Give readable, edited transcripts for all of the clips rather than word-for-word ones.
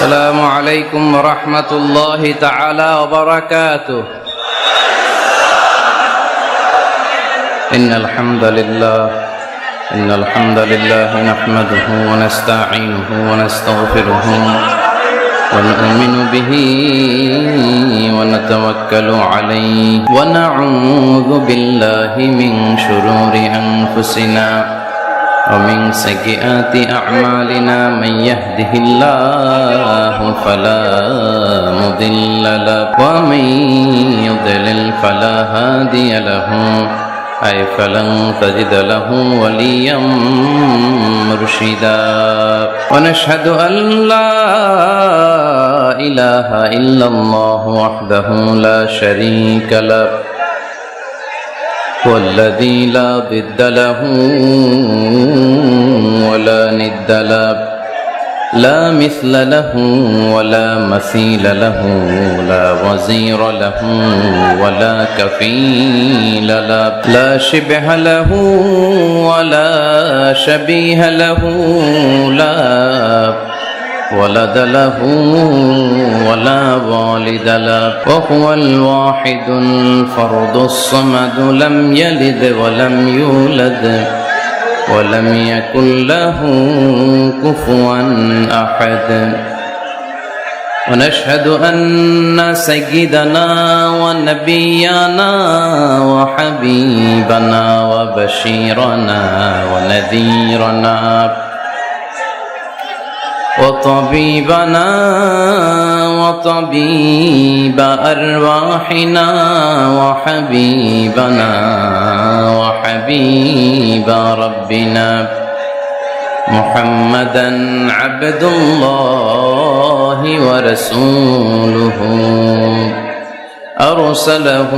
السلام عليكم ورحمة الله تعالى وبركاته. إن الحمد لله نحمده ونستعينه ونستغفره ونؤمن به ونتوكل عليه ونعوذ بالله من شرور أنفسنا ومن سيئات أعمالنا. من يهده الله فلا مضل له ومن يضلل فلا هادي له فلن تجد له وليا مرشدا. ونشهد أن لا إله إلا الله وحده لا شريك له والذي لا ضد له ولا ند له لا مثل له ولا مثيل له لا وزير له ولا كفيل له لا شبه له ولا شبيه له لا ولد له ولا والد له وهو الواحد الفرد الصمد لم يلد ولم يولد ولم يكن له كفوا أحد. ونشهد أن سيدنا ونبينا وحبيبنا وبشيرنا ونذيرنا وطبيبنا وطبيب أرواحنا وحبيبنا وحبيب ربنا محمدا عبد الله ورسوله أرسله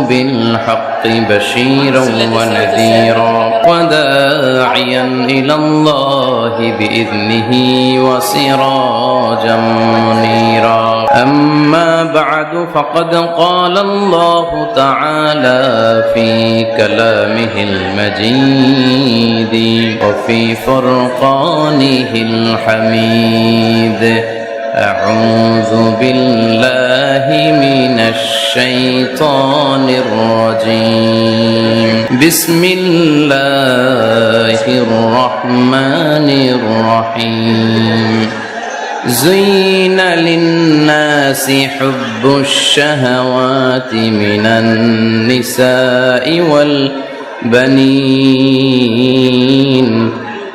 بالحق بشيرا ونذيرا وداعيا إلى الله بإذنه وسراجا منيرا. أما بعد فقد قال الله تعالى في كلامه المجيد وفي فرقانه الحميد: أعوذ بالله من الشيطان الرجيم. بسم الله الرحمن الرحيم. زين للناس حب الشهوات من النساء والبنين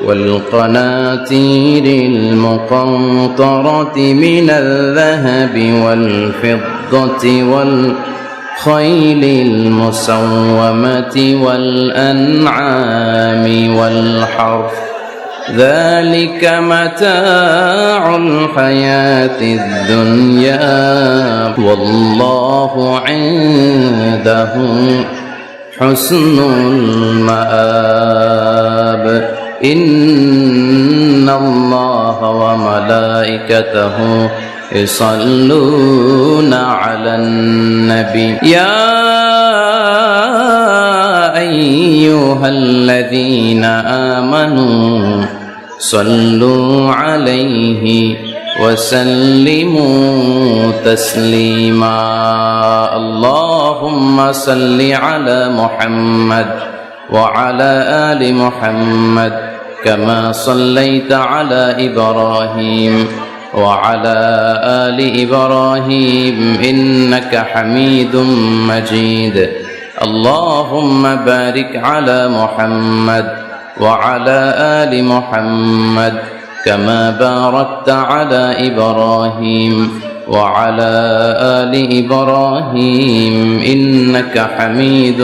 والقناطير المقنطرة من الذهب والفضة والخيل المسومة والأنعام والحرث ذلك متاع الحياة الدنيا والله عنده حسن المآب. إن الله وملائكته يصلون على النبي يا أيها الذين آمنوا صلوا عليه وسلموا تسليما. اللهم صل على محمد وعلى آل محمد كما صليت على إبراهيم وعلى آل إبراهيم إنك حميد مجيد. اللهم بارك على محمد وعلى آل محمد كما باركت على إبراهيم وعلى آل إبراهيم إنك حميد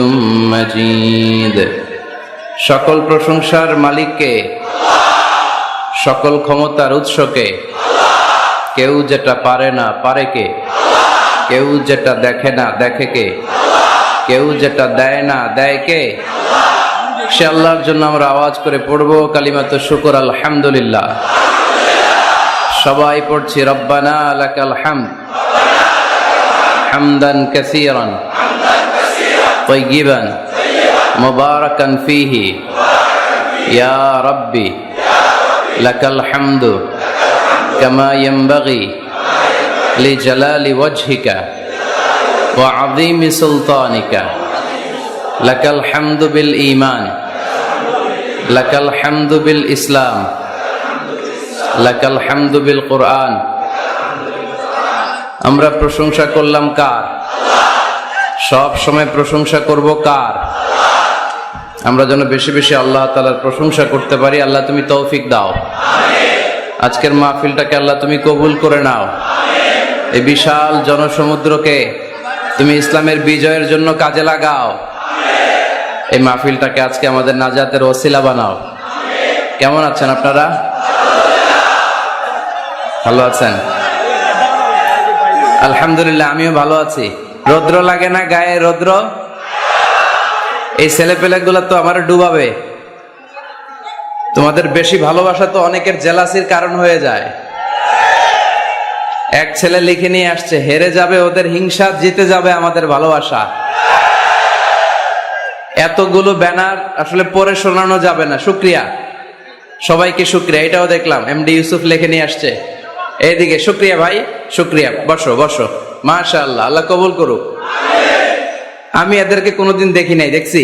مجيد. সকল প্রশংসার মালিককে, সকল ক্ষমতার উৎসকে। কেউ যেটা পারে না পারে কে? কেউ যেটা দেখে না দেখে কে? কেউ যেটা দেয় না দেয় কে? সে আল্লাহর জন্য আমরা আওয়াজ করে পড়ব কালিমাত শুকর আলহামদুলিল্লাহ। সবাই পড়ছি রব্বানা লাকাল হামদ হামদান কাসীরান তাইয়িবান মুবারাকান ফীহি ইয়া রাব্বি লাকাল হামদু كما ينبغي لجلال وجهك وعظيم سلطانك لك الحمد بالإيمان لك الحمد بالإسلام لك الحمد بالقرآن আমরা প্রশংসা করলাম কার? সব সময় প্রশংসা করব কার? আমরা যেন বেশি বেশি আল্লাহ তাআলার প্রশংসা করতে পারি। আল্লাহ তুমি তৌফিক দাও। আজকের মাহফিলটাকে আল্লাহ তুমি কবুল করে নাও। এই বিশাল জনসমুদ্রকে তুমি ইসলামের বিজয়ের জন্য কাজে লাগাও। এই মাহফিলটাকে আজকে আমাদের নাজাতের ওসিলা বানাও। কেমন আছেন আপনারা? ভালো আছেন? আলহামদুলিল্লাহ, আমিও ভালো আছি। রৌদ্র লাগে না গায়ে? রৌদ্র এই ছেলেপেলেগুলো তো আমার ডুবাবে। তোমাদের বেশি ভালোবাসা তো অনেকের জেলাসির কারণ হয়ে যায়। এক ছেলে লিখে নিয়ে আসছে, হেরে যাবে ওদের হিংসা, জিতে যাবে আমাদের ভালোবাসা। এতগুলো ব্যানার আসলে পড়ে শোনানো যাবে না। শুক্রিয়া, সবাইকে শুক্রিয়া। এটাও দেখলাম এমডি ইউসুফ লিখে নিয়ে আসছে। এইদিকে শুক্রিয়া ভাই, শুক্রিয়া। বসো বসো, মাশাআল্লাহ, আল্লাহ কবুল করুক। আমি এদেরকে কোনোদিন দেখি নাই, দেখছি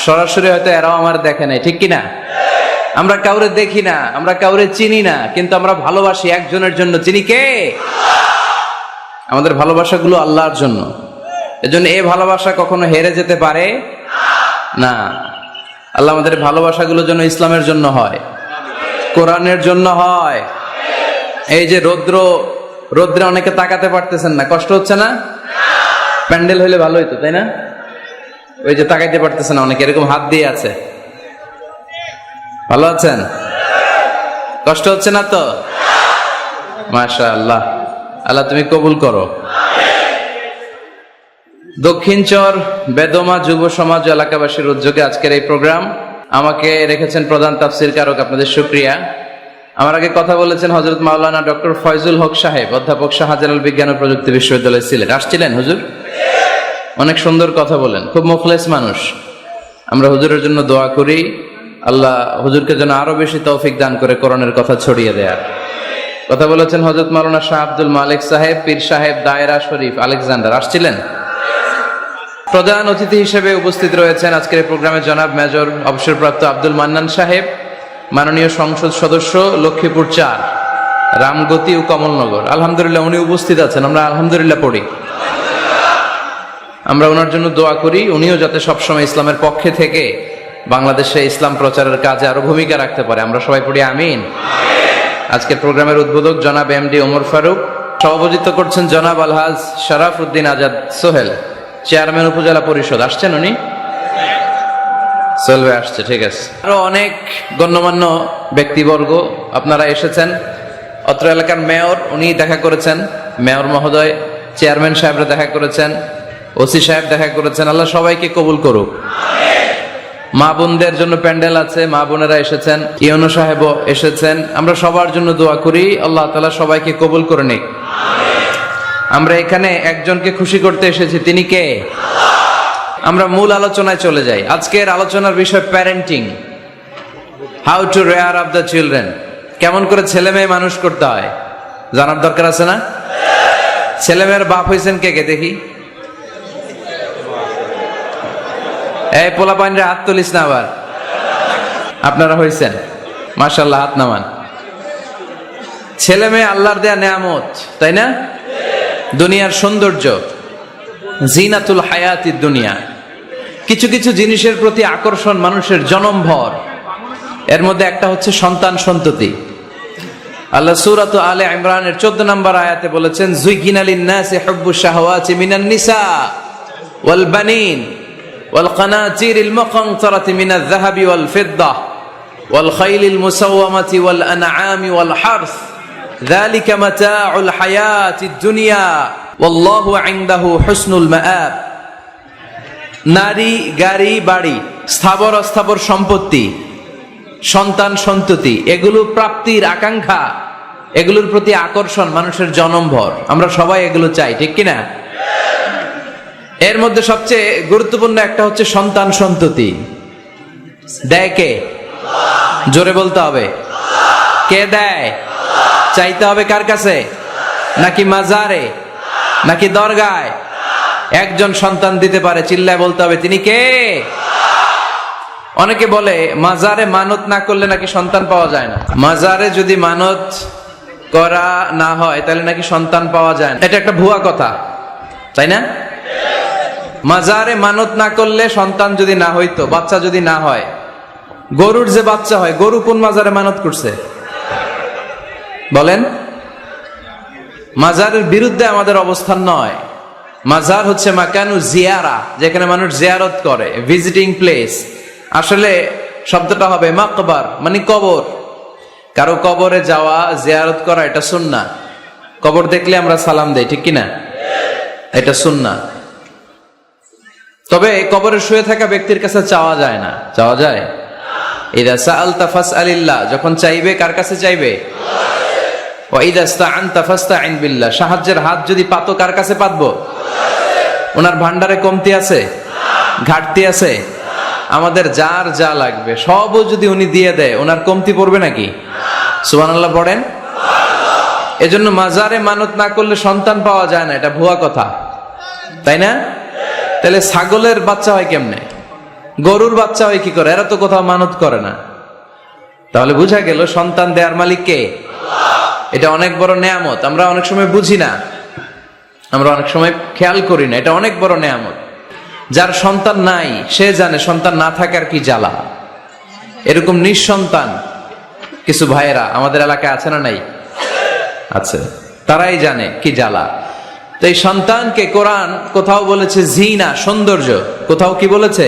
সরাসরি, হয়তো এরাও আমার দেখে নাই, ঠিক কিনা? আমরা কাউরে দেখি না, আমরা কাউরে চিনি না, কিন্তু আমরা ভালোবাসি একজনের জন্য। চিনি কে? আমাদের ভালোবাসাগুলো আল্লাহর জন্য। এজন্য এই ভালোবাসা কখনো হেরে যেতে পারে না। আল্লাহ আমাদের ভালোবাসাগুলো যেন ইসলামের জন্য হয়, কোরআনের জন্য হয়। এই যে রৌদ্রে অনেকে তাকাতে পারতেছেন না, কষ্ট হচ্ছে না? প্যান্ডেল হইলে ভালো হইতো, তাই না? ওই যে তাকাইতে পারতেছে না অনেকে, এরকম হাত দিয়ে আছে। ভালো আছেন? কষ্ট হচ্ছে না তো? মাশাআল্লাহ, আল্লাহ তুমি কবুল করো। দক্ষিণ চর বেদমা যুব সমাজ এলাকাবাসীর উদ্যোগে আজকের এই প্রোগ্রাম। আমাকে রেখেছেন প্রধান তাফসীর কারক, আপনাদের শুকরিয়া। আমার আগে কথা বলেছেন হযরত মাওলানা ডক্টর ফয়জুল হক সাহেব, অধ্যাপক শাহজালাল বিজ্ঞান ও প্রযুক্তি বিশ্ববিদ্যালয়ের সিলেট। আসছিলেন হুজুর? অনেক সুন্দর কথা বলেন, খুব মুখলেস মানুষ। আমরা হুজুরের জন্য দোয়া করি, আল্লাহ হুজুরকে যেন আরো বেশি তৌফিক দান করে কোরআনের কথা ছড়িয়ে দেয়ার। কথা বলেছেন হযরত মাওলানা শাহ আব্দুল মালিক সাহেব, পীর সাহেব, দায়রা শরীফ, আলেকজান্ডার। আসছিলেন? প্রধান অতিথি হিসেবে উপস্থিত রয়েছেন আজকের প্রোগ্রামে জনাব মেজর অবসরপ্রাপ্ত আব্দুল মান্নান সাহেব, মাননীয় সংসদ সদস্য, লক্ষ্মীপুর 4, রামগতি ও কমলনগর। আলহামদুলিল্লাহ উনি উপস্থিত আছেন, আমরা আলহামদুলিল্লাহ পড়ি। আমরা ওনার জন্য দোয়া করি, উনিও যাতে সবসময় ইসলামের পক্ষে থেকে বাংলাদেশে ইসলাম প্রচারের কাজে আরো ভূমিকা রাখতে পারে। আমরা সবাই পড়ি আমিন। আজকের প্রোগ্রামের উদ্বোধক জনাব এমডি ওমর ফারুক, সভাপতিত্ব করছেন জনাব আলহাজ শরাফ উদ্দিন আজাদ সোহেল, চেয়ারম্যান উপজেলা পরিষদ। আসছেন উনি? সোহেল ভাই আসছে, ঠিক আছে। আরো অনেক গণ্যমান্য ব্যক্তিবর্গ আপনারা এসেছেন। অত্র এলাকার মেয়র, উনি দেখা করেছেন, মেয়র মহোদয়, চেয়ারম্যান সাহেবরা দেখা করেছেন, ওসি সাহেব দেখা করেছেন। আল্লাহ সবাইকে কবুল করুক। মা বোনদের জন্য প্যান্ডেল আছে, মা বোনেরা এসেছেন, ইউনো সাহেবও এসেছেন। আমরা সবার জন্য দোয়া করি, আল্লাহ তাআলা সবাইকে কবুল করে নিক। আমরা এখানে একজনকে খুশি করতে এসেছি, তিনি কে? আমরা মূল আলোচনায় চলে যাই। আজকের আলোচনার বিষয় parenting, how to rare up the children. কেমন করে ছেলে মেয়ে মানুষ করতে হয় জানার দরকার আছে না? ছেলে মেয়ের বাপ হয়েছেন কে কে দেখি? এই পোলা পাইনরে হাত তুলিস না আবার। আপনারা হয়েছেন? মাশাআল্লাহ, হাত নামান। ছেলে মেয়ে আল্লাহর দেয়া নেয়ামত, তাই না? দুনিয়ার সৌন্দর্য, জিনাতুল হায়াতিদ দুনিয়া। কিছু কিছু জিনিসের প্রতি আকর্ষণ মানুষের জনমভর। এর মধ্যে একটা হচ্ছে সন্তান সন্ততি। আল্লাহ সূরাত আলে ইমরানের 14 নম্বর আয়াতে বলেছেন, যুইগিনা লিন-নাসি হুব্বুশ শাহাওয়াতি মিনান নিসা ওয়াল বানিন ওয়াল কানাতিরিল মুকানতারাতি মিনাজ যাহাবি ওয়াল ফিদ্দা ওয়াল খাইলিল মুসাওয়ামাতি ওয়াল আনআমি ওয়াল হারস যালিকা মাতাউল হায়াতিদ দুনিয়া ওয়াল্লাহু ইনদাহু হুসনুল মাআব। নারী, গাড়ি, বাড়ি, স্থাবর অস্থাবর সম্পত্তি, সন্তান সন্ততি, এগুলো প্রাপ্তির আকাঙ্ক্ষা, এগুলোর প্রতি আকর্ষণ মানুষের জনমভর। আমরা সবাই এগুলো চাই, ঠিক কিনা? এর মধ্যে সবচেয়ে গুরুত্বপূর্ণ একটা হচ্ছে সন্তান সন্ততি। দেয় কে? জোরে বলতে হবে, কে দেয়? চাইতে হবে কার কাছে? নাকি মাজারে, নাকি দরগায়? একজন সন্তান দিতে পারে, চিল্লায় বলতে হবে তিনি কে? অনেকে বলে মাজারে মানত না করলে নাকি সন্তান পাওয়া যায় না। মাজারে যদি মানত করা না হয় তাহলে নাকি সন্তান পাওয়া যায় না। এটা একটা ভুয়া কথা, তাই না? মাজারে মানত না করলে সন্তান যদি না হইতো, বাচ্চা যদি না হয়, গরুর যে বাচ্চা হয়, গরু কোন মাজারে মানত করছে বলেন? মাজারের বিরুদ্ধে আমাদের অবস্থান নয়। মাজার হচ্ছে মাকানু জিয়ারা, যেখানে মানুষ জিয়ারত করে, ভিজিটিং প্লেস। আসলে শব্দটা হবে মাকবার, মানে কবর। কারো কবরে যাওয়া, জিয়ারত করা, এটা সুন্নাহ। কবর দেখলে আমরা সালাম দেই, ঠিক কিনা? এটা সুন্নাহ। তবে কবরে শুয়ে থাকা ব্যক্তির কাছে চাওয়া যায় না। চাওয়া যায়? ইদা সাআলতা ফাসআলিল্লাহ, যখন চাইবে কার কাছে চাইবে? ওয়া ইদা ইসতাআনতা ফাসতাইন বিল্লাহ, সাহায্যের হাত যদি পাতো কার কাছে পাতবো? ওনার ভান্ডারে কমতি আছে, ঘাটতি আছে? আমাদের যার যা লাগবে সবও যদি উনি দিয়ে দেয়, ওনার কমতি পড়বে নাকি? সুবহানাল্লাহ পড়েন। এজন্য মাজারে মানত না করলে সন্তান পাওয়া যায় না, এটা ভুয়া কথা, তাই না? তাহলে ছাগলের বাচ্চা হয় কেমনে, গরুর বাচ্চা হয় কি করে? এরা তো কোথাও মানত করে না। তাহলে বুঝা গেল সন্তান দেয়ার মালিক কে? এটা অনেক বড় নেয়ামত। আমরা অনেক সময় বুঝি না, আমরা অনেক সময় খেয়াল করি না। এটা অনেক বড় নেয়ামত। যার সন্তান নাই সে জানে সন্তান না থাকার কি জ্বালা। এরকম নিঃসন্তান কিছু ভাইয়েরা আমাদের এলাকায় আছে না নাই? আছে। তারাই জানে কি জ্বালা। তো এই সন্তানকে কোরআন কোথাও বলেছে জিনা, সৌন্দর্য। কোথাও কি বলেছে?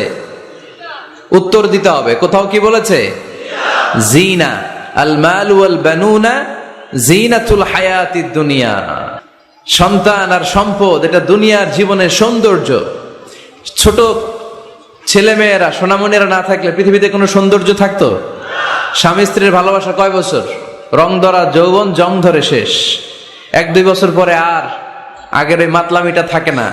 উত্তর দিতে হবে। কোথাও কি বলেছে? জিনা। আল মাল ওয়াল বানুনা জিনাতুল হায়াতিদ দুনিয়া। সন্তান আর সম্পদ এটা দুনিয়ার জীবনের সৌন্দর্য। ছোট ছেলে মেয়েরা, সোনামণিরা না থাকলে পৃথিবীতে কোনো সৌন্দর্য থাকতো? স্বামী স্ত্রীর ভালোবাসা কয় বছর? রং ধরা যৌবন, জং ধরে শেষ। 1-2 বছর পরে আর আগের ওই মাতলামিটা থাকে না,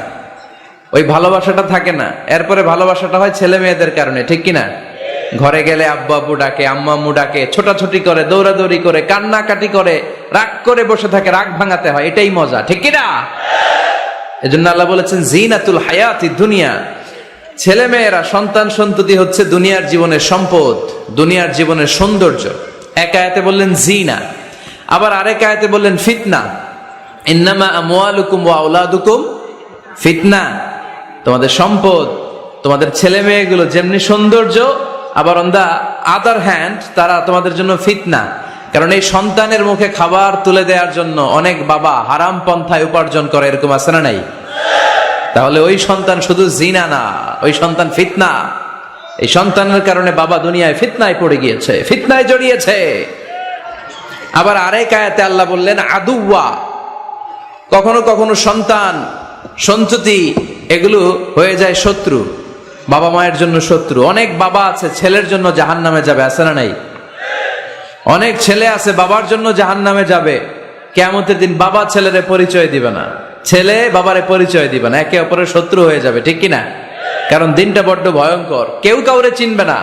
ওই ভালোবাসাটা থাকে না। এরপরে ভালোবাসাটা হয় ছেলে মেয়েদের কারণে, ঠিক কিনা? ঘরে গেলে আব্বু আব্বু ডাকে, আম্মা আম্মু ডাকে, ছোটাছুটি করে, দৌড়াদৌড়ি করে, কান্নাকাটি করে, রাগ করে বসে থাকে, রাগ ভাঙাতে হয়। এটাই মজা, ঠিক কিনা? এজন্য আল্লাহ বলেছেন জিনাতুল হায়াতিদ দুনিয়া। ছেলে মেয়েরা, সন্তান সন্ততি হচ্ছে দুনিয়ার জীবনের সম্পদ, দুনিয়ার জীবনের সৌন্দর্য। এক আয়াতে বললেন জিনা, আবার আরেক আয়াতে বললেন ফিতনা। ইন্নামা আমওয়ালুকুম ওয়া আওলাদুকুম ফিতনা। তোমাদের সম্পদ, তোমাদের ছেলে মেয়েগুলো যেমনি সৌন্দর্য, আবার অন দা আদার হ্যান্ড তারা তোমাদের জন্য ফিতনা। কারণ এই সন্তানের মুখে খাবার তুলে দেওয়ার জন্য অনেক বাবা হারাম পন্থায় উপার্জন করে, এরকম আছে না নাই? তাহলে ওই সন্তান শুধু জিনা না, ওই সন্তান ফিতনা। এই সন্তানের কারণে বাবা দুনিয়ায় ফিতনায় পড়ে গিয়েছে, ফিতনায় জড়িয়েছে। আবার আরেক আয়াতে আল্লাহ বললেন আদুওয়া। কখনো কখনো সন্তান সন্ততি এগুলো হয়ে যায় শত্রু, বাবা মায়ের জন্য শত্রু। অনেক বাবা আছে ছেলের জন্য জাহান্নামে যাবে, আছে না নাই? অনেক ছেলে আছে বাবার জন্য জাহান্নামে যাবে। কিয়ামতের দিন বাবা ছেলেরে পরিচয় দিবে না, ছেলে বাবারে পরিচয় দিবে না, একে অপরের শত্রু হয়ে যাবে, ঠিক কিনা? কারণ দিনটা বড্ড ভয়ঙ্কর, কেউ কাউরে চিনবে না।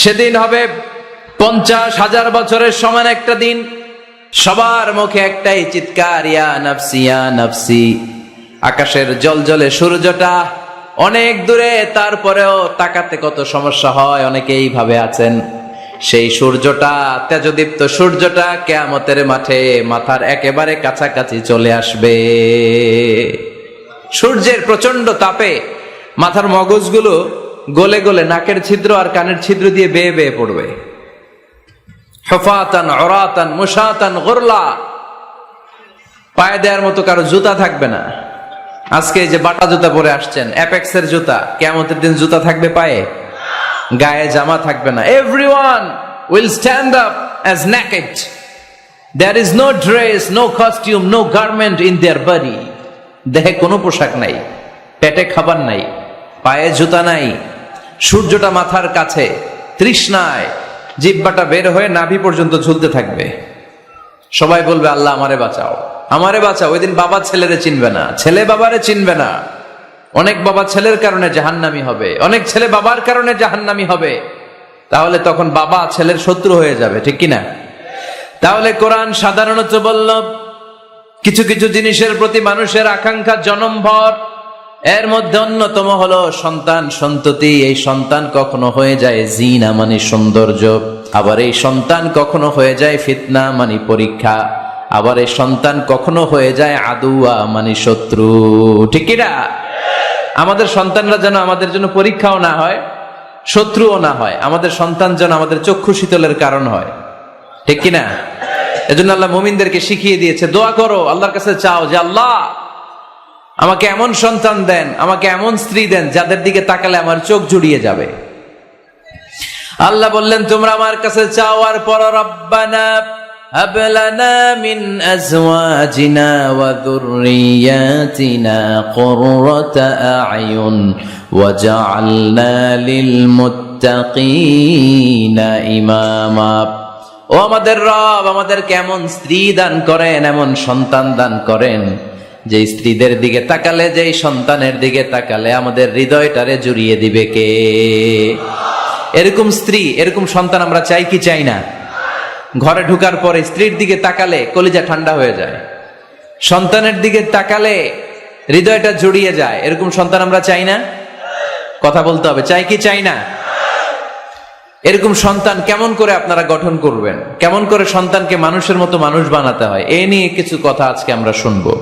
সেদিন হবে 50,000 বছরের সমান একটা দিন। সবার মুখে একটাই চিৎকার, ইয়া নাফসি ইয়া নাফসি। আকাশের জলজলে সূর্যটা অনেক দূরে, তারপরেও তাকাতে কত সমস্যা হয়। অনেকে এইভাবে আছেন। সেই সূর্যটা, তেজদীপ্ত সূর্যটা কিয়ামতের মাঠে মাথার একেবারে কাছাকাছি চলে আসবে। সূর্যের প্রচন্ড তাপে মাথার মগজগুলো গলে গলে নাকের ছিদ্র আর কানের ছিদ্র দিয়ে বেয়ে বেয়ে পড়বে। হুফাতান উরাতান মুশাতান গুরলা। পায়ে দেওয়ার মতো কারো জুতা থাকবে না। আজকে যে বাটা জুতা পরে আসছেন, অ্যাপেক্সের জুতা, কিয়ামতের দিন জুতা থাকবে পায়ে? গায়ে জামা থাকবে না। Everyone will stand up as naked. There is no dress, no costume, no garment in their body. দেহে কোনো পোশাক নাই, পেটে খাবার নাই, পায়ে জুতা নাই। সূর্যটা মাথার কাছে, তৃষ্ণায় জিহ্বাটা বের হয়ে নাভি পর্যন্ত ঝুলতে থাকবে। সবাই বলবে আল্লাহ আমারে বাঁচাও, আমারে বাঁচাও। ওই দিন বাবা ছেলেরে চিনবে না, ছেলে বাবারে চিনবে না। অনেক বাবা ছেলের কারণে জাহান্নামী হবে, অনেক ছেলে বাবার কারণে জাহান্নামী হবে। তাহলে তখন বাবা ছেলের শত্রু হয়ে যাবে, ঠিক কিনা? তাহলে কোরআন সাধারণত বলল কিছু কিছু জিনিসের প্রতি মানুষের আকাঙ্ক্ষা জনমভর, এর মধ্যে অন্যতম হলো সন্তান সন্ততি। এই সন্তান কখনো হয়ে যায় জিনা মানে সৌন্দর্য, আবার এই সন্তান কখনো হয়ে যায় ফিতনা মানে পরীক্ষা, আবার এই সন্তান কখনো হয়ে যায় আদুয়া মানে শত্রু। ঠিক কিনা? আমাদের সন্তানরা যেন আমাদের জন্য পরীক্ষাও না হয়, শত্রুও না হয়, আমাদের সন্তান যেন আমাদের চক্ষু শীতলের কারণ হয়। ঠিক কিনা? এজন্য আল্লাহ মুমিনদেরকে শিখিয়ে দিয়েছে, দোয়া করো, আল্লাহর কাছে চাও যে আল্লাহ আমাকে এমন সন্তান দেন, আমাকে এমন স্ত্রী দেন যাদের দিকে তাকালে আমার চোখ জুড়িয়ে যাবে। আল্লাহ বললেন তোমরা আমার কাছে চাও, আর পর রব্বানা হাব লানা মিন আজওয়াজিনা ওয়া যুররিয়াতিনা কুররাতা আ'য়ুন ওয়াজআলনা লিল মুত্তাকিনা ইমামা। ও আমাদের রব, আমাদেরকে এমন স্ত্রী দান করেন, এমন সন্তান দান করেন যে স্ত্রীদের দিকে তাকালে, যেই সন্তানের দিকে তাকালে আমাদের হৃদয়টারে জুড়িয়ে দিবে কে? এরকম স্ত্রী, এরকম সন্তান আমরা চাই কি চাই না? ঘরে ঢুকার পরে স্ত্রীর দিকে তাকালে কলিজা ঠান্ডা হয়ে যায়, সন্তানের দিকে তাকালে হৃদয়টা জুড়িয়ে যায়, এরকম সন্তান আমরা চাই না? কথা বলতে হবে, চাই কি চাই না? এরকম সন্তান কেমন করে আপনারা গঠন করবেন, কেমন করে সন্তানকে মানুষের মতো মানুষ বানাতে হয়, এ নিয়ে কিছু কথা আজকে আমরা শুনবো।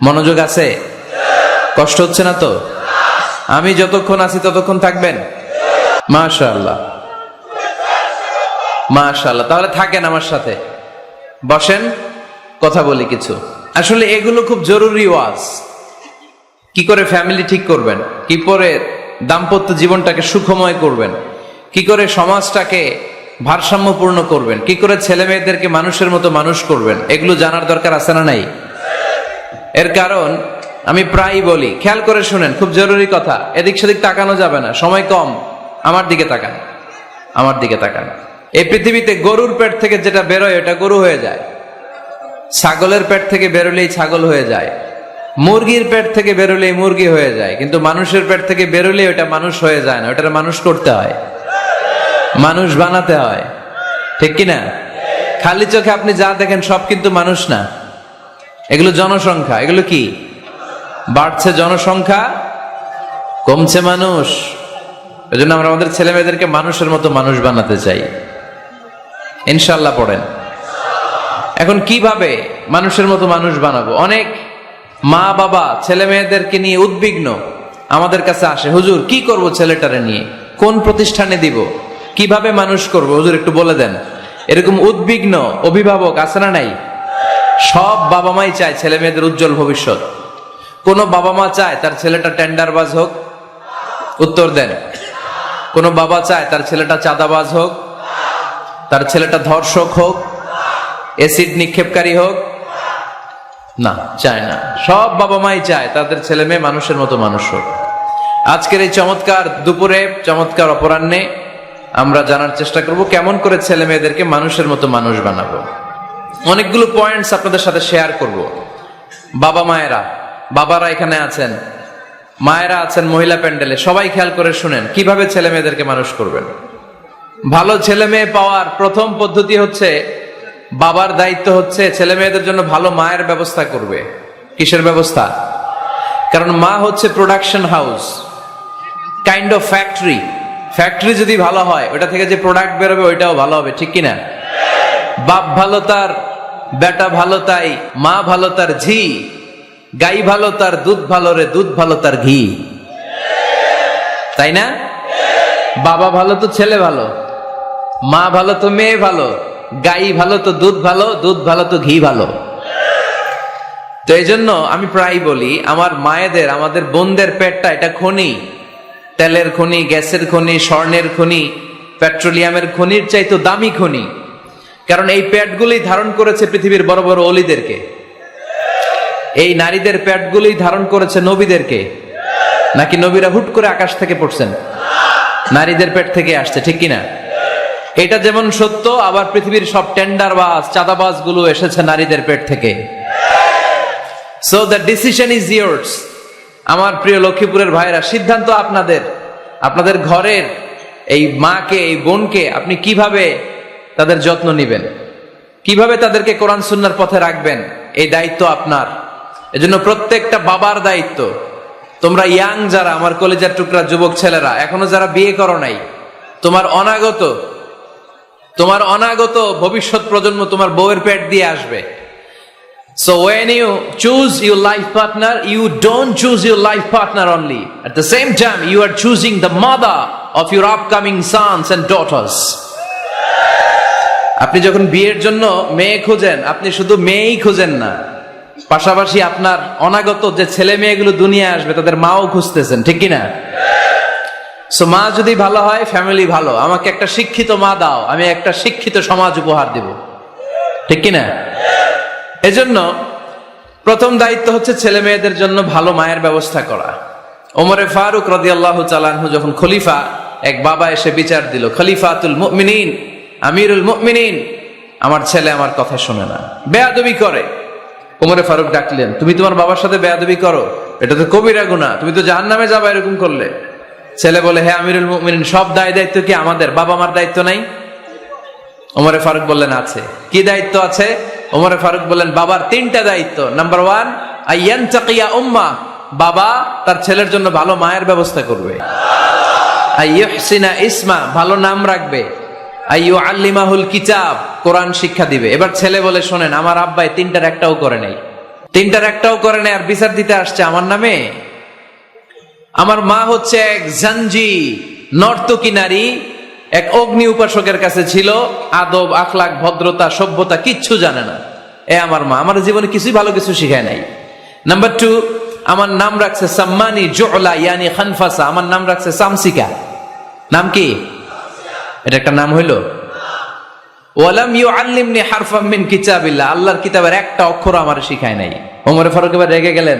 মনোযোগ আছে? কষ্ট হচ্ছে না তো? আমি যতক্ষণ আছি ততক্ষণ থাকবেন? মাশাআল্লাহ, মাশাআল্লাহ। তাহলে থাকেন আমার সাথে, বসেন, কথা বলি কিছু। আসলে এগুলো খুব জরুরি ওয়াজ। কি করে ফ্যামিলি ঠিক করবেন, কি করে দাম্পত্য জীবনটাকে সুখময় করবেন, কি করে সমাজটাকে ভারসাম্যপূর্ণ করবেন, কি করে ছেলে মেয়েদেরকে মানুষের মতো মানুষ করবেন, এগুলো জানার দরকার আছে না নাই? এর কারণ আমি প্রায় বলি, খেয়াল করে শুনেন, খুব জরুরি কথা, এদিক সেদিক তাকানো যাবে না, সময় কম। আমার দিকে তাকান, আমার দিকে তাকান। এই পৃথিবীতে গরুর পেট থেকে যেটা বেরোয় ওটা গরু হয়ে যায়, ছাগলের পেট থেকে বেরোলেই ছাগল হয়ে যায়, মুরগির পেট থেকে বেরোলেই মুরগি হয়ে যায়, কিন্তু মানুষের পেট থেকে বেরোলেই ওটা মানুষ হয়ে যায় না, ওটা মানুষ করতে হয়, মানুষ বানাতে হয়। ঠিক কিনা? খালি চোখে আপনি যা দেখেন সব কিন্তু মানুষ না, এগুলো জনসংখ্যা। এগুলো কি? বাড়ছে জনসংখ্যা, কমছে মানুষ। এজন্য আমরা আমাদের ছেলে মেয়েদেরকে মানুষের মতো মানুষ বানাতে চাই। ইনশাআল্লাহ পড়েন। এখন কিভাবে মানুষের মতো মানুষ বানাবো? অনেক মা বাবা ছেলে মেয়েদেরকে নিয়ে উদ্বিগ্ন, আমাদের কাছে আসে, হুজুর কি করব ছেলেটারে নিয়ে, কোন প্রতিষ্ঠানে দিব, কিভাবে মানুষ করব হুজুর একটু বলে দেন। এরকম উদ্বিগ্ন অভিভাবক আছে না নাই? সব বাবা মাই চায় ছেলে মেয়েদের উজ্জ্বল ভবিষ্যৎ। কোন বাবা মা চায় তার ছেলেটা টেন্ডারবাজ হোক? উত্তর দেন। কোন বাবা চায় তার ছেলেটা চাঁদাবাজ হোক, তার ছেলেটা ধর্ষক হোক, এসিড নিক্ষেপকারী হোক? না, চায় না। সব বাবা মাই চায় তাদের ছেলে মেয়ে মানুষের মতো মানুষ হোক। আজকের এই চমৎকার দুপুরে, চমৎকার অপরাহ্নে আমরা জানার চেষ্টা করব কেমন করে ছেলে মেয়েদেরকে মানুষের মতো মানুষ বানাবো। অনেকগুলো পয়েন্টস আপনাদের সাথে শেয়ার করব। বাবা মায়েরা, বাবারা এখানে আছেন, মায়েরা আছেন মহিলা প্যান্ডেলে, সবাই খেয়াল করে শুনেন কিভাবে ছেলে মেয়েদেরকে মানুষ করবেন। ভালো ছেলে মেয়ে পাওয়ার প্রথম পদ্ধতি হচ্ছে, বাবার দায়িত্ব হচ্ছে ছেলে মেয়েদের জন্য ভালো মায়ের ব্যবস্থা করবে। কিসের ব্যবস্থা? কারণ মা হচ্ছে production house, kind of factory. Factory যদি ভালো হয়, ওটা থেকে যে প্রোডাক্ট বেরোবে ওইটাও ভালো হবে। ঠিক কিনা? বাপ ভালো তার বেটা ভালো তাই, মা ভালো তার ঝি, গাই ভালো তার দুধ ভালো রে, দুধ ভালো তার ঘি। তাই না? বাবা ভালো তো ছেলে ভালো, মা ভালো তো মেয়ে ভালো, গাই ভালো তো দুধ ভালো, দুধ ভালো তো ঘি ভালো। তো এই জন্য আমি প্রায় বলি, আমার মায়েদের, আমাদের বোনদের পেটটা এটা খনি, তেলের খনি, গ্যাসের খনি, স্বর্ণের খনি, পেট্রোলিয়ামের খনির চাইতো দামি খনি। কারণ এই পেটগুলোই ধারণ করেছে পৃথিবীর বড় বড় অলিদেরকে। এই নারীদের পেটগুলোই ধারণ করেছে নবীদেরকে। নাকি নবীরা হুট করে আকাশ থেকে পড়ছেন? নারীদের পেট থেকে আসছে। ঠিক কিনা? এটা যেমন সত্য, আবার পৃথিবীর সব টেন্ডারবাজ, চাঁদাবাজ গুলো এসেছে নারীদের পেট থেকে। So the decision is years. আমার প্রিয় লক্ষ্মীপুরের ভাইরা, সিদ্ধান্ত আপনাদের। আপনাদের ঘরের এই মাকে, এই বোনকে আপনি কিভাবে তাদের যত্ন নিবেন, কিভাবে তাদেরকে কোরআন সুন্নাহর পথে রাখবেন, এই দায়িত্ব আপনার। এজন্য প্রত্যেকটা বাবার দায়িত্ব। তোমরা ইয়াং যারা, আমার কলেজের টুকরা যুবক ছেলেরা, এখনো যারা বিয়ে করো নাই, তোমার অনাগত ভবিষ্যৎ প্রজন্ম তোমার বউয়ের পেট দিয়ে আসবে। So when you choose your life partner, you don't choose your life partner only. At the same time, you are choosing the mother of your upcoming sons and daughters. আপনি যখন বিয়ের জন্য মেয়ে খোঁজেন, আপনি শুধু মেয়েই খোঁজেন না, পাশাপাশি আপনার অনাগত যে ছেলে মেয়েগুলো দুনিয়ায় আসবে তাদের মাও খুঁজতেছেন, ঠিক কিনা? সো মা যদি ভালো হয়, ফ্যামিলি ভালো। আমাকে একটা শিক্ষিত মা দাও, আমি একটা শিক্ষিত সমাজ উপহার দিব, ঠিক কিনা? এজন্য প্রথম দায়িত্ব হচ্ছে ছেলে মেয়েদের জন্য ভালো মায়ের ব্যবস্থা করা। ওমরে ফারুক রাদিয়াল্লাহু তাআলা আনহু যখন খলিফা, এক বাবা এসে বিচার দিল, খলিফাতুল মুমিনিন, আমিরুল মুমিনিন, আমার ছেলে আমার কথা শোনে না, বেয়াদবি করে। ওমরে ফারুক ডাকলেন, তুমি তোমার বাবার সাথে বেয়াদবি করো, এটা তো কবিরা গুনাহ, তুমি তো জাহান্নামে যাবে এরকম করলে। ছেলে বলে, হে আমিরুল মুমিনিন, সব দায়িত্ব কি আমাদের, বাবা মার দায়িত্ব নাই? ওমরে ফারুক বললেন, আছে। কি দায়িত্ব আছে? ওমরে ফারুক বললেন, বাবার 3টা দায়িত্ব। নাম্বার 1, আইয়ানতাকিয়া উম্মা, বাবা তার ছেলের জন্য ভালো মায়ের ব্যবস্থা করবে। আইয়ুহসিনা ইসমা, ভালো নাম রাখবে। আইয়ুআল্লিমাহুল কিতাব, কোরআন শিক্ষা দিবে। এবার ছেলে বলে, শোনেন, আমার আব্বাই 3টার একটাও করে নাই, 3টার একটাও করে নাই, আর বিচার দিতে আসছে আমার নামে। আমার মা হচ্ছে এক জাঞ্জি, নর্তকী নারী, এক অগ্নি উপাসকের কাছে ছিল, আদব আখলাক ভদ্রতা সভ্যতা কিচ্ছু জানে না। আমার মা আমার জীবনে কিছুই ভালো কিছু শিখায় নাই। নাম্বার 2, আমার নাম রাখছে সাম্মানি জুলা ইয়ানি খানফাসা, আমার নাম রাখছে সামসিকা। নাম কি? এটা একটা নাম হইলো? ওয়ালাম ইউআল্লিমনি হারফাম মিন কিতাবিল্লাহ, আল্লাহর কিতাবের একটা অক্ষর আমার শিখায় নাই। ওমর ফারুক এবার রেগে গেলেন,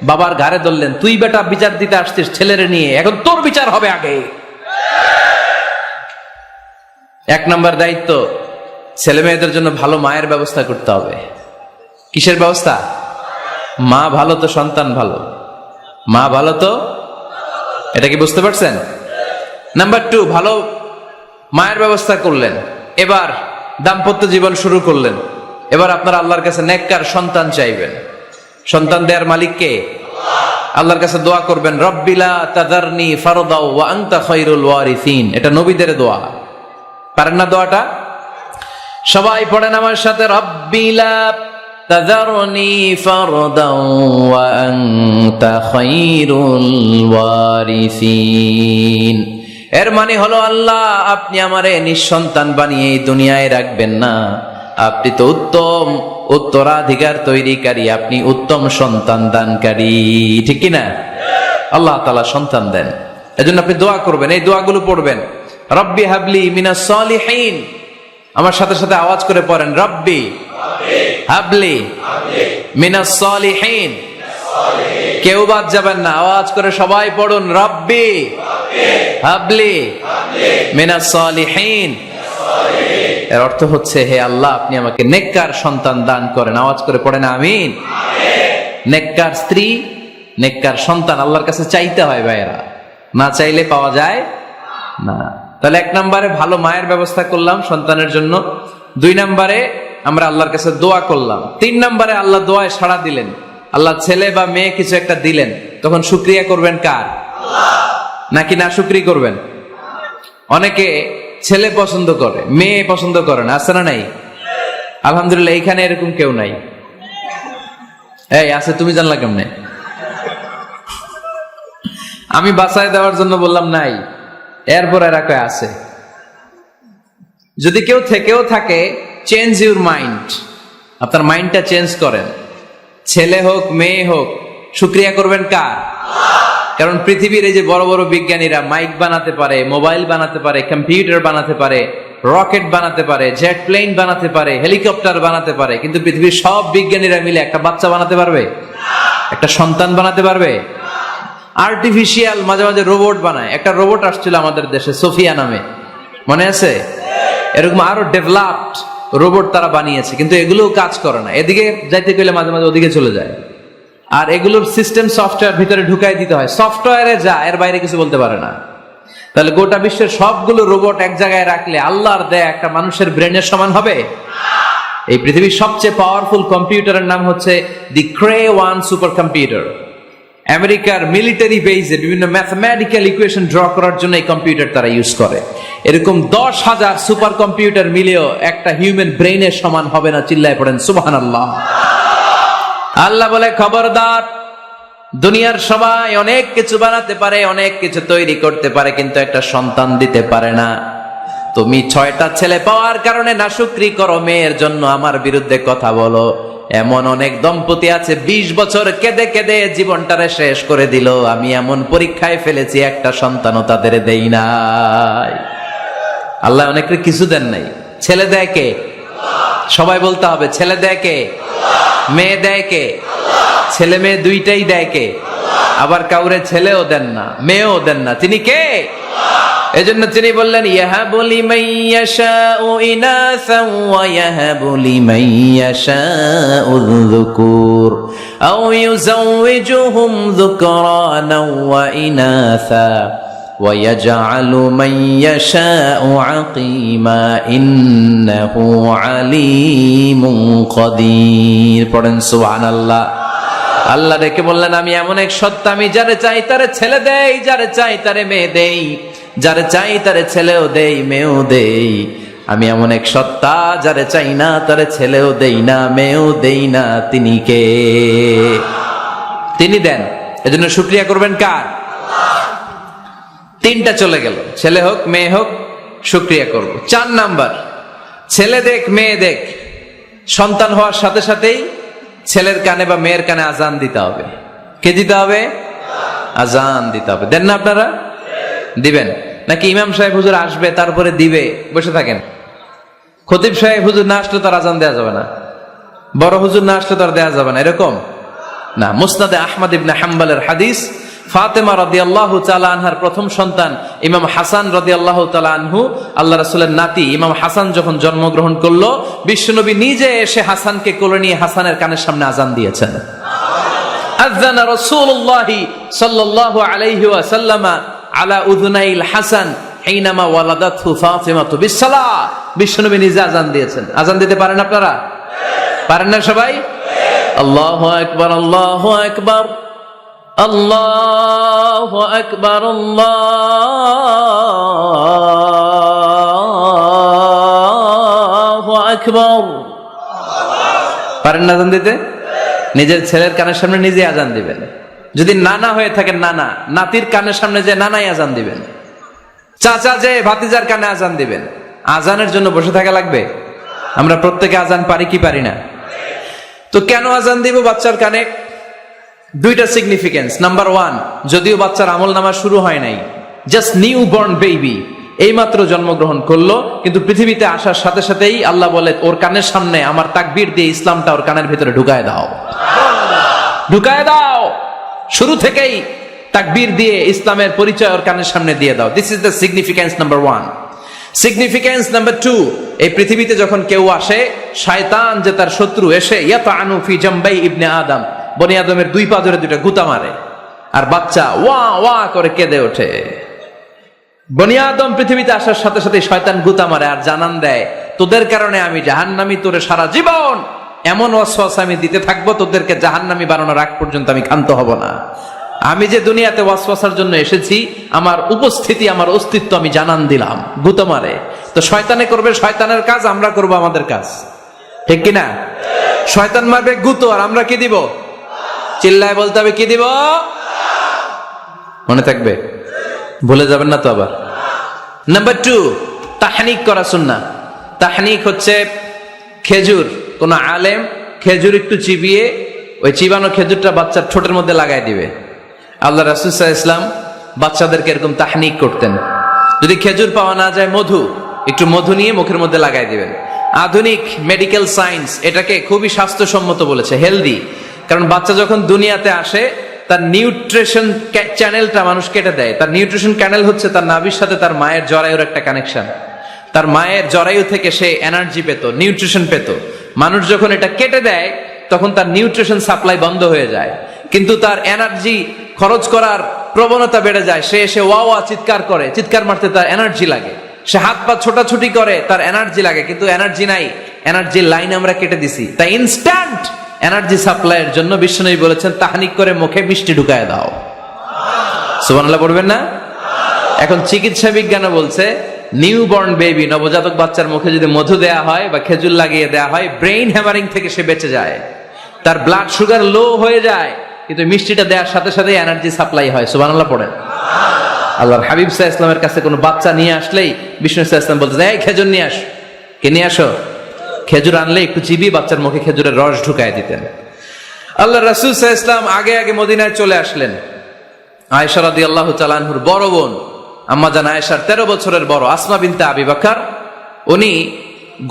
বাবার ঘাড়ে ধরলেন, তুই বেটা বিচার দিতে আসছিস ছেলেরে নিয়ে, এখন তোর বিচার হবে আগে। 1 নম্বর দায়িত্ব, ছেলে মেয়েদের জন্য ভালো মায়ের ব্যবস্থা করতে হবে। কিসের ব্যবস্থা? মা ভালো তো সন্তান ভালো, মা ভালো তো, এটা কি বুঝতে পারছেন? নাম্বার 2, ভালো মায়ের ব্যবস্থা করলেন, এবার দাম্পত্য জীবন শুরু করলেন। এবার আপনারা আল্লাহর কাছে নেককার সন্তান চাইবেন। সন্তান দেওয়ার মালিক কে? আল্লাহর কাছে দোয়া করবেন, রব্বিলা তাযারনি ফারদাও ওয়া আনতা খায়রুল ওয়ারিসিন। এটা নবীদের দোয়া, পারেন না দোয়াটা? সবাই পড়েন আমার সাথে, রব্বিলা তাযারনি ফারদাও ওয়া আনতা খায়রুল ওয়ারিসিন। এর মানে হলো, আল্লাহ আপনি আমারে নিঃসন্তান বানিয়ে এই দুনিয়ায় রাখবেন না, আপনি তো উত্তম উত্তরাধিকার তৈরিকারী, আপনি উত্তম সন্তান দানকারী, ঠিক কিনা? আল্লাহ তাআলা সন্তান দেন, এজন্য আপনি দোয়া করবেন, এই দোয়াগুলো পড়বেন। রব্বি হাবলি মিনাস সালিহিন, আমার সাথে সাথে আওয়াজ করে পড়েন, রব্বি হাবলি মিনাস সালিহিন। কেউ বাদ যাবেন না, আওয়াজ করে সবাই পড়ুন, রব্বি হাবলি মিনাস সালিহিন। এর অর্থ হচ্ছে, হে আল্লাহ আপনি আমাকে নেককার সন্তান দান করেন। আওয়াজ করে পড়েন আমিন। নেককার স্ত্রী, নেককার সন্তান আল্লাহর কাছে চাইতে হয় ভাইয়েরা, না চাইলে পাওয়া যায় না। তাহলে 1 নম্বরে ভালো মায়ের ব্যবস্থা করলাম সন্তানের জন্য। 2 নম্বরে আমরা আল্লাহর কাছে দোয়া করলাম। 3 নম্বরে আল্লাহ দোয়ায় সাড়া দিলেন, আল্লাহ ছেলে বা মেয়ে কিছু একটা দিলেন, তখন শুকরিয়া করবেন কার? নাকি না শুকরি করবেন? অনেকে ছেলে পছন্দ করে, মেয়ে পছন্দ করে না, আছে না নাই? আলহামদুলিল্লাহ, এইখানে এরকম কেউ নাই। এই আছে, তুমি জানলা কেমনে? আমি বাঁচায় দেওয়ার জন্য বললাম নাই, এরপর এরা কয় আছে। যদি কেউ থেকেও থাকে, চেঞ্জ ইউর মাইন্ড, আপনার মাইন্ডটা চেঞ্জ করেন। ছেলে হোক মেয়ে হোক, শুকরিয়া করবেন কার? কারণ পৃথিবীর এই যে বড় বড় বিজ্ঞানীরা মাইক বানাতে পারে, মোবাইল বানাতে পারে, কম্পিউটার বানাতে পারে, রকেট বানাতে পারে, জেট প্লেন বানাতে পারে, হেলিকপ্টার বানাতে পারে, কিন্তু পৃথিবীর সব বিজ্ঞানীরা মিলে একটা বাচ্চা বানাতে পারবে? একটা সন্তান বানাতে পারবে? আর্টিফিশিয়াল মাঝে মাঝে রোবট বানায়। একটা রোবট আসছিল আমাদের দেশে, সোফিয়া নামে, মনে আছে? এরকম আরো ডেভেলপড রোবট তারা বানিয়েছে, কিন্তু এগুলোও কাজ করে না। এদিকে যাইতে গেলে মাঝে মাঝে ওদিকে চলে যায়। আর এগুলোর সিস্টেম সফটওয়্যার ভিতরে ঢুকাই দিতে হয়, সফটওয়্যারে যা, এর বাইরে কিছু বলতে পারে না। তাহলে গোটা বিশ্বের সবগুলো রোবট এক জায়গায় রাখলে আল্লাহর দেয়া একটা মানুষের ব্রেনের সমান হবে? এই পৃথিবীর সবচেয়ে পাওয়ারফুল কম্পিউটারের নাম হচ্ছে দি ক্রে-1 সুপার কম্পিউটার। আমেরিকার মিলিটারি বেজে বিভিন্ন ম্যাথমেটিক্যাল ইকুয়েশন ড্র করার জন্য এই কম্পিউটার তারা ইউজ করে। এরকম 10,000 সুপার কম্পিউটার মিলেও একটা হিউম্যান ব্রেইনের সমান হবে না। চিল্লায় পড়েন সুবহানাল্লাহ। আল্লাহ বলে, খবরদার, দুনিয়ার সবাই অনেক কিছু বানাতে পারে, অনেক কিছু তৈরি করতে পারে, কিন্তু একটা সন্তান দিতে পারে না। তুমি 6টা ছেলে পাওয়ার কারণে নাশুকরি করো, মেয়ের জন্য আমার বিরুদ্ধে কথা বলো। এমন অনেক দম্পতি আছে 20 বছর কেঁদে কেঁদে জীবনটারে শেষ করে দিল। আমি এমন পরীক্ষায় ফেলেছি, একটা সন্তানও তাদের দেই নাই। আল্লাহ অনেকের কিছু দেন নাই। ছেলে দেয় কে? সবাই বলতে হবে, ছেলে দেয় কে? মেয়ে দেয় কে? ছেলে মেয়ে দুইটাই দেয় কে? আবার কাউরে ছেলেও দেন না, মেয়েও দেন না। তিনি কে? এজন্য তিনি বললেন, ইয়াহাবু লিমান ইয়াশাউ ইনাসান ওয়া ইয়াহাবু লিমান ইয়াশাউ যুকুর আও ইউযাওয়িজুহুম যুকরানান ওয়া ইনাসা ওয়া ইয়াজআলু মান ইয়াশাউ আকিমা ইন্নাহু আলীমুন কাদির। পড়েন সুবহানাল্লাহ। আল্লাহ ডেকে বললেন, আমি এমন এক সত্তা, আমি যারে চাই তারে ছেলে দেই, যারে চাই তারে মেয়ে দেই, যারে চাই তারে ছেলেও দেই, মেয়েও দেই। আমি এমন এক সত্তা, যারে চাই না তারে ছেলেও দেই না, মেয়েও দেই না। তিনি কে? তিনি দেন। এজন্য শুকরিয়া করবেন কার? 3টা চলে গেল, ছেলে হোক মেয়ে হোক, শুকরিয়া করব। 4 নাম্বার, ছেলে দেখ মেয়ে দেখ, সন্তান হওয়ার সাথে সাথেই ছেলের কানে বা মেয়ের কানে আজান দিতে হবে। কে দিতে হবে? আজান দিতে হবে। দেন না আপনারা? দিবেন নাকি ইমাম সাহেব হুজুর আসবে তারপরে দিবে বসে থাকেন? খতিব সাহেব হুজুর না আসলে তার আজান দেওয়া যাবে না, বড় হুজুর না আসলে তার দেওয়া যাবে না, এরকম না। মুসনাদে আহমদ ইবনে হাম্বলের হাদিস, ফাতেমা রাদিয়াল্লাহু তাআলা আনহার প্রথম সন্তান ইমাম হাসান রাদিয়াল্লাহু তাআলা আনহু, আল্লাহ রাসূলের নাতি ইমাম হাসান যখন জন্মগ্রহণ করলো, বিশ্বনবী নিজে এসে হাসানকে কোলে নিয়ে হাসানের কানের সামনে আজান দিয়েছেন। আযানা রাসূলুল্লাহ সাল্লাল্লাহু আলাইহি ওয়াসাল্লাম আলা উযুনাইল হাসান হিনামা ওয়ালাদাতহু ফাতিমাতু বিসসালাহ। বিশ্বনবী নিজে আজান দিয়েছেন। আজান দিতে পারেন আপনারা? পারেন না সবাই? আল্লাহু আকবার, আল্লাহু আকবার, আল্লাহু আকবার, আল্লাহু আকবার। পারেন না আজান দিতে? নিজের ছেলের কানের সামনে নিজে আজান দিবেন। যদি নানা হয়ে থাকেন, নানা নাতির কানের সামনে যে নানাই আজান দিবেন। চাচা যে ভাতিজার কানে আজান দিবেন। আজানের জন্য বসে থাকা লাগবে? আমরা প্রত্যেকে আজান পারি কি পারি না? তো কেন আজান দিব বাচ্চার কানে? 2টা সিগনিফিকেন্স। নাম্বার 1, যদিও বাচ্চার আমল নামা শুরু হয় নাই, জাস্ট নিউ বর্ন বেবি, এইমাত্র জন্মগ্রহণ করলো, কিন্তু পৃথিবীতে আসার সাথে সাথেই আল্লাহ বলে, ওর কানের সামনে আমার তাকবীর দিয়ে ইসলামটা ওর কানের ভিতরে ঢুকায় দাও, ঢুকায় দাও। শুরু থেকেই তাকবীর দিয়ে ইসলামের পরিচয় ওর কানের সামনে দিয়ে দাও। This is the significance number 1। Significance number 2, এই পৃথিবীতে যখন কেউ আসে, শয়তান যে তার শত্রু, এসে ইয়াতানু ফি জামবাই ইবনে আদম, বনি আদমের 2 পা ধরে 2টা গুতা মারে, আর বাচ্চা ওয়া ওয়া করে কেঁদে ওঠে। বনি আদম পৃথিবীতে আসার সাথে সাথে শয়তান গুতা মারে আর জানান দেয়, তোদের কারণে আমি জাহান্নামী, তোরে সারা জীবন এমন ওয়াসওয়াসা আমি দিতে থাকবো, তোদেরকে জাহান্নামী বানানোর আগ পর্যন্ত আমি ক্ষান্ত হব না। আমি যে দুনিয়াতে ওয়াসওয়াসার জন্য এসেছি, আমার উপস্থিতি, আমার অস্তিত্ব আমি জানান দিলাম। গুতো মারে। তো শয়তানে করবে শয়তানের কাজ, আমরা করব আমাদের কাজ, ঠিক কিনা? শয়তান মারবে গুতো, আর আমরা কি দিব? চিল্লায় বলতে হবে, কি দিব? মনে থাকবে, ভুলে যাবেন না তো আবার। নাম্বার 2, তাহনিক করা সুন্নাহ। তাহনিক হচ্ছে খেজুর, কোন আলেম খেজুর একটু চিবিয়ে ওই চিবানো খেজুরটা বাচ্চার ঠোঁটের মধ্যে লাগাই দিবে। আল্লাহ রাসূল সাল্লাল্লাহু আলাইহি ওয়াসাল্লাম বাচ্চাদেরকে এরকম তাহনিক করতেন। যদি খেজুর পাওয়া না যায়, একটু মধু নিয়ে মুখের মধ্যে লাগাই দিবেন। আধুনিক মেডিকেল সায়েন্স এটাকে খুবই স্বাস্থ্যসম্মত বলেছে, হেলদি। কারণ বাচ্চা যখন দুনিয়াতে আসে, তার নিউট্রিশন চ্যানেলটা মানুষ কেটে দেয়। তার নিউট্রিশন চ্যানেল হচ্ছে তার নাভির সাথে তার মায়ের জরায়ুর একটা কানেকশন। তার মায়ের জরায়ু থেকে সে এনার্জি পেত, নিউট্রিশন পেত। মানুষ যখন এটা কেটে দেয়, তখন তার নিউট্রিশন সাপ্লাই বন্ধ হয়ে যায়, কিন্তু তার এনার্জি খরচ করার প্রবণতা বেড়ে যায়। সে এসে ওয়া ওয়া চিৎকার করে, চিৎকার মারতে তার এনার্জি লাগে। সে হাত পা ছোটাছুটি করে, তার এনার্জি লাগে, কিন্তু এনার্জি নাই, এনার্জির লাইন আমরা কেটে দিছি, তাই ইনস্ট্যান্ট এনার্জি সাপ্লাইয়ের জন্য বিশ্বনবী বলেছেন তাহনিক করে মুখে মিষ্টি ঢুকায় দাও। সুবহানাল্লাহ পড়বেন না? এখন চিকিৎসা বিজ্ঞানও বলছে নিউবর্ন বেবি, নবজাতক বাচ্চার মুখে যদি মধু দেয়া হয় বা খেজুর লাগিয়ে দেয়া হয়, ব্রেইন হ্যামারিং থেকে সে বেঁচে যায়, তার ব্লাড সুগার লো হয়ে যায়, কিন্তু মিষ্টিটা দেওয়ার সাথে সাথে এনার্জি সাপ্লাই হয়। সুবহানাল্লাহ পড়েন। আল্লাহর হাবিব সাল্লাল্লাহু আলাইহি ওয়াসাল্লামের কাছে কোনো বাচ্চা নিয়ে আসলেই বিষ্ণু সাল্লাল্লাহু আলাইহি ওয়াসাল্লাম বলতেন, এই খেজুর নিয়ে আস। কে নিয়ে আসো? খেজুর আনলে একটু চিবিয়ে বাচ্চার মুখে খেজুরের রস ঢুকায় দিতেন। আল্লাহ রাসূল সাল্লাল্লাহু আলাইহি ওয়াসাল্লাম আগে আগে মদিনায় চলে আসলেন। আয়েশা রাদিয়াল্লাহু তাআলা আনহুর বড় বোন আম্মা জান আয়েশার 13 বছরের বড় আসমা বিনতে আবি বকর, উনি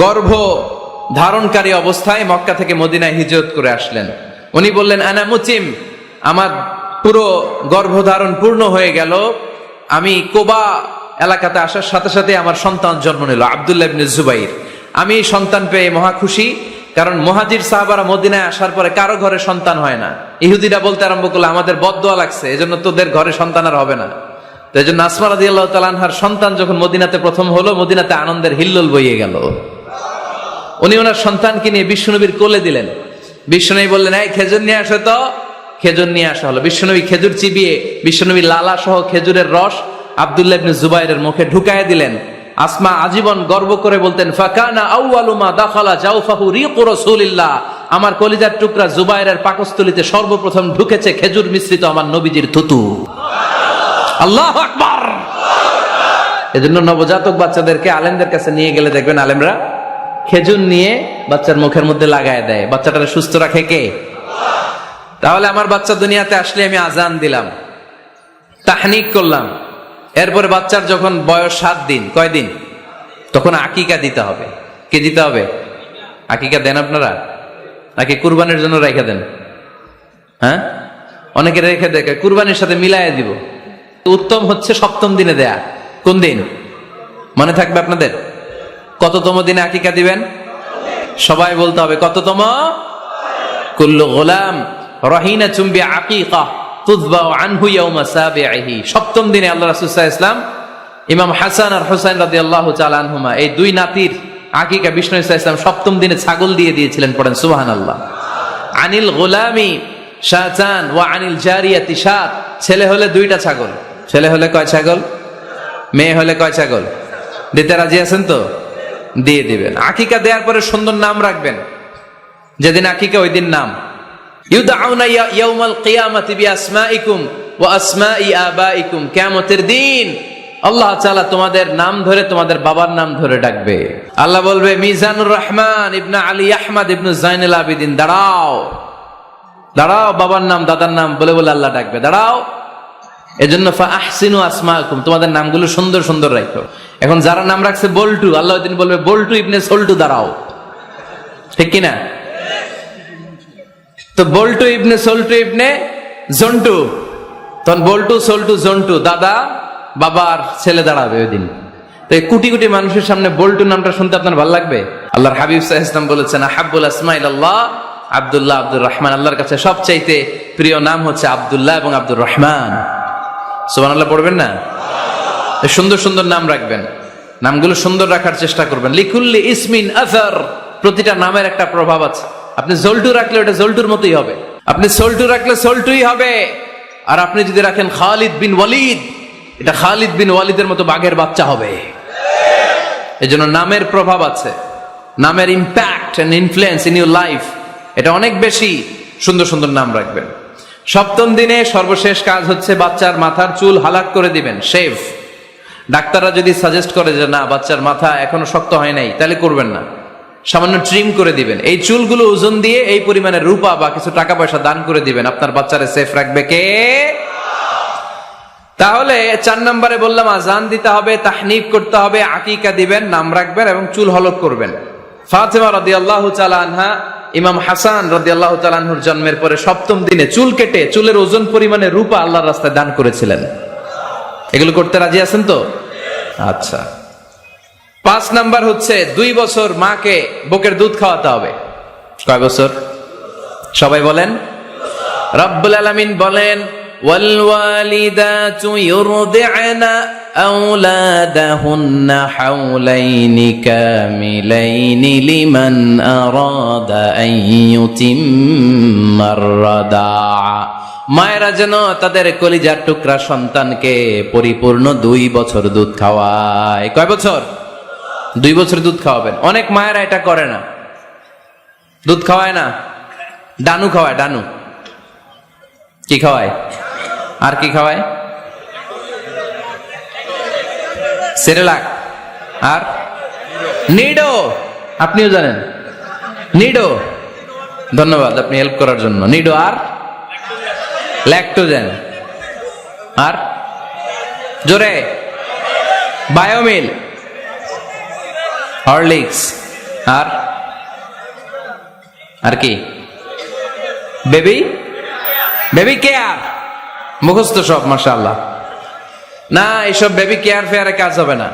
গর্ভ ধারণকারী অবস্থায় মক্কা থেকে মদিনায় হিজরত করে আসলেন। উনি বললেন, আনা মুতিম, আমার পুরো গর্ভধারণ পূর্ণ হয়ে গেল, আমি কোবা এলাকাতে আসার সাথে সাথে আমার সন্তান জন্ম নিল, আব্দুল্লাহ ইবনে জুবাইর। আমি সন্তান পেয়ে মহা খুশি, কারণ মুহাজির সাহাবারা মদিনায় আসার পরে কারো ঘরে সন্তান হয় না। ইহুদিরা বলতে আরম্ভ করলো, আমাদের বদদোয়া লাগছে, এজন্য তোদের ঘরে সন্তান আর হবে না। তো এই জন্য আসমা রাদিয়াল্লাহু তাআলা আনহার সন্তান যখন মদিনাতে প্রথম হলো, মদিনাতে আনন্দের হিল্লোল বইয়ে গেল। উনি ওনার সন্তানকে নিয়ে বিশ্বনবীর কোলে দিলেন। বিশ্বনবী বললেন, এই খেজুর নিয়ে আসো তো। খেজুর নিয়ে আসা হলো। বিশ্বনবী খেজুর চিবিয়ে বিশ্বনবী লালা সহ খেজুরের রস আব্দুল্লাহ ইবনে জুবাইরের মুখে ঢুকায় দিলেন। আসমা আজীবন গর্ব করে বলতেন, ফাকানা আউয়ালু মা দাখালা জাওফাহু রিকু রাসূলিল্লাহ, আমার কলিজার টুকরা জুবাইরের পাকস্থলীতে সর্বপ্রথম ঢুকেছে খেজুর মিশ্রিত আমার নবীজির থুতু। আল্লাহু আকবার। এজন্য নবজাতক বাচ্চাদেরকে আলেমদের কাছে নিয়ে গেলে দেখবেন আলেমরা খেজুর নিয়ে বাচ্চার মুখের মধ্যে লাগায় দেয়। বাচ্চাটাকে সুস্থ রাখে কে? তাহলে আমার বাচ্চা দুনিয়াতে আসলে আমি আজান দিলাম, তাহনিক করলাম, এরপরে বাচ্চার যখন বয়স 7 দিন, কয়দিন, তখন আকিকা দিতে হবে। কে দিতে হবে? আকিকা দেন আপনারা নাকি কুরবানির জন্য রেখে দেন? হ্যাঁ, অনেকে রেখে দেখে কুরবানির সাথে মিলাইয়া দিব। উত্তম হচ্ছে 7ম দিনে দেয়া। কোন দিন মনে থাকবে আপনাদের? কততম দিনে আকিকা দিবেন? সবাই বলতে হবে কততম? কুল্লু গোলাম রহিনাতুম বিআকিকা তুযবাউ আনহু ইয়াওমা সাবিহি। 7ম দিনে আল্লাহ রাসূল সাল্লাল্লাহু আলাইহি ওয়াসাল্লাম ইমাম হাসান আর হুসাইন রাদিয়াল্লাহু তাআলা আনহুমা, এই দুই নাতির আকিকা বিষ্ণু সাল্লাল্লাহু আলাইহি ওয়াসাল্লাম 7ম দিনে ছাগল দিয়ে দিয়েছিলেন। পড়েন সুবহানাল্লাহ। আনিল গোলামি শাতান ওয়া আনিল জারিয়াতি শাত। ছেলে হলে 2টা ছাগল, ছেলে হলে কয় ছাগল, মেয়ে হলে কয় ছাগল? দিতে রাজি আছেন তো? দিয়ে দিবেন। আকিকা দেওয়ার পরে সুন্দর নাম রাখবেন। যেদিন আকিকা ওই দিন নাম। ইউদাউনা ইয়াউমাল কিয়ামাতি বিআসমাইকুম ওয়া আসমাই আবাইকুম। কিয়ামতের দিন আল্লাহ তাআলা তোমাদের নাম ধরে তোমাদের বাবার নাম ধরে ডাকবে। আল্লাহ বলবে, মিজানুর রহমান ইবনে আলী আহমদ ইবনে জাইনুল আবিদিন, দাঁড়াও দাঁড়াও, বাবার নাম দাদার নাম বলে বলে আল্লাহ ডাকবে, দাঁড়াও। এজন্য ফাহসিনু আসমাকুম, তোমাদের নামগুলো সুন্দর সুন্দর রাখো। এখন যারা নাম রাখছে বল্টু, আল্লাহ ওই দিন বলবে, বল্টু ইবনে সল্টু, দাঁড়াও। ঠিক কিনা? তো বল্টু ইবনে সল্টু ইবনে জন্টু, তখন বল্টু সল্টু জন্টু, দাদা বাবার ছেলে দাঁড়াবে ওই দিন। তো এই কোটি কোটি মানুষের সামনে বল্টু নামটা শুনতে আপনার ভালো লাগবে? আল্লাহর হাবিব সাল্লাল্লাহু আলাইহি ওয়াসাল্লাম বলেছেন, আহাব্বুল আসমা ইলাল্লাহ আব্দুল্লাহ আব্দুর রহমান। আল্লাহর কাছে সবচাইতে প্রিয় নাম হচ্ছে আব্দুল্লাহ এবং আব্দুর রহমান। সুবহানাল্লাহ পড়বেন না? সুন্দর সুন্দর নাম রাখবেন, নামগুলো সুন্দর রাখার চেষ্টা করবেন। লিকুল্লি ইসমিন আসার, প্রতিটা নামের একটা প্রভাব আছে। আপনি জল্টু রাখলে ওটা জল্টুর মতোই হবে, আপনি সল্টু রাখলে সল্টুই হবে। আর আপনি যদি রাখেন খালিদ বিন ওয়ালিদ, এটা খালিদ বিন ওয়ালিদের মতো বাঘের বাচ্চা হবে। এজন্য নামের প্রভাব আছে, নামের impact and influence in your life এটা অনেক বেশি। সুন্দর সুন্দর নাম রাখবেন। 7ম দিনে সর্বশেষ কাজ হচ্ছে বাচ্চার মাথার চুল হালাক করে দিবেন, শেভ। ডাক্তাররা যদি সাজেস্ট করে যে না বাচ্চার মাথা এখনো শক্ত হয় নাই, তাহলে করবেন না, সামান্য ট্রিম করে দিবেন। এই চুলগুলো ওজন দিয়ে এই পরিমাণে রূপা বা কিছু টাকা পয়সা দান করে দিবেন। আপনার বাচ্চারে সেফ রাখবে কে? তাহলে 4 নম্বরে বললাম আজান দিতে হবে, তাহনিক করতে হবে, আকিকা দিবেন, নাম রাখবেন এবং চুল হলক করবেন। ফাতেমা রাদিয়াল্লাহু তাআলা আনহা ইমাম হাসান রাদিয়াল্লাহু তাআলা আনহুর জন্মের পরে 7ম দিনে চুল কেটে চুলের ওজন পরিমাণে রূপা আল্লাহর রাস্তায় দান করেছিলেন। এগুলো করতে রাজি আছেন তো? আচ্ছা। 5 নাম্বার হচ্ছে 2 বছর মাকে বুকের দুধ খাওয়াতে হবে। কয় বছর? সবাই বলেন। রব্বুল আলামিন বলেন, والوالدات يرضعن أولادهن حولين كاملين لمن أراد أن يتم الرضاعة মায়েরা যেন তাদের কলিজার টুকরা সন্তানকে পরিপূর্ণ 2 বছর দুধ খাওয়ায়। কয় বছর? 2 বছর দুধ খাওয়াবেন। অনেক মায়েরা এটা করে না, দুধ খাওয়ায় না, ডানু খাওয়ায়। ডানু কি খাওয়ায়? আর কি খাওয়ায়? সেরেলাক আর নিডো। আপনিও জানেন নিডো? ধন্যবাদ আপনি হেল্প করার জন্য। নিডো আর ল্যাকটোজেন আর জোরে বায়োমিল, হরলিক্স আর কি? Baby care. মুখস্থ সব মাশাআল্লাহ। না, এইসব বেবি কেয়ার ফেয়ারে কাজ হবে না।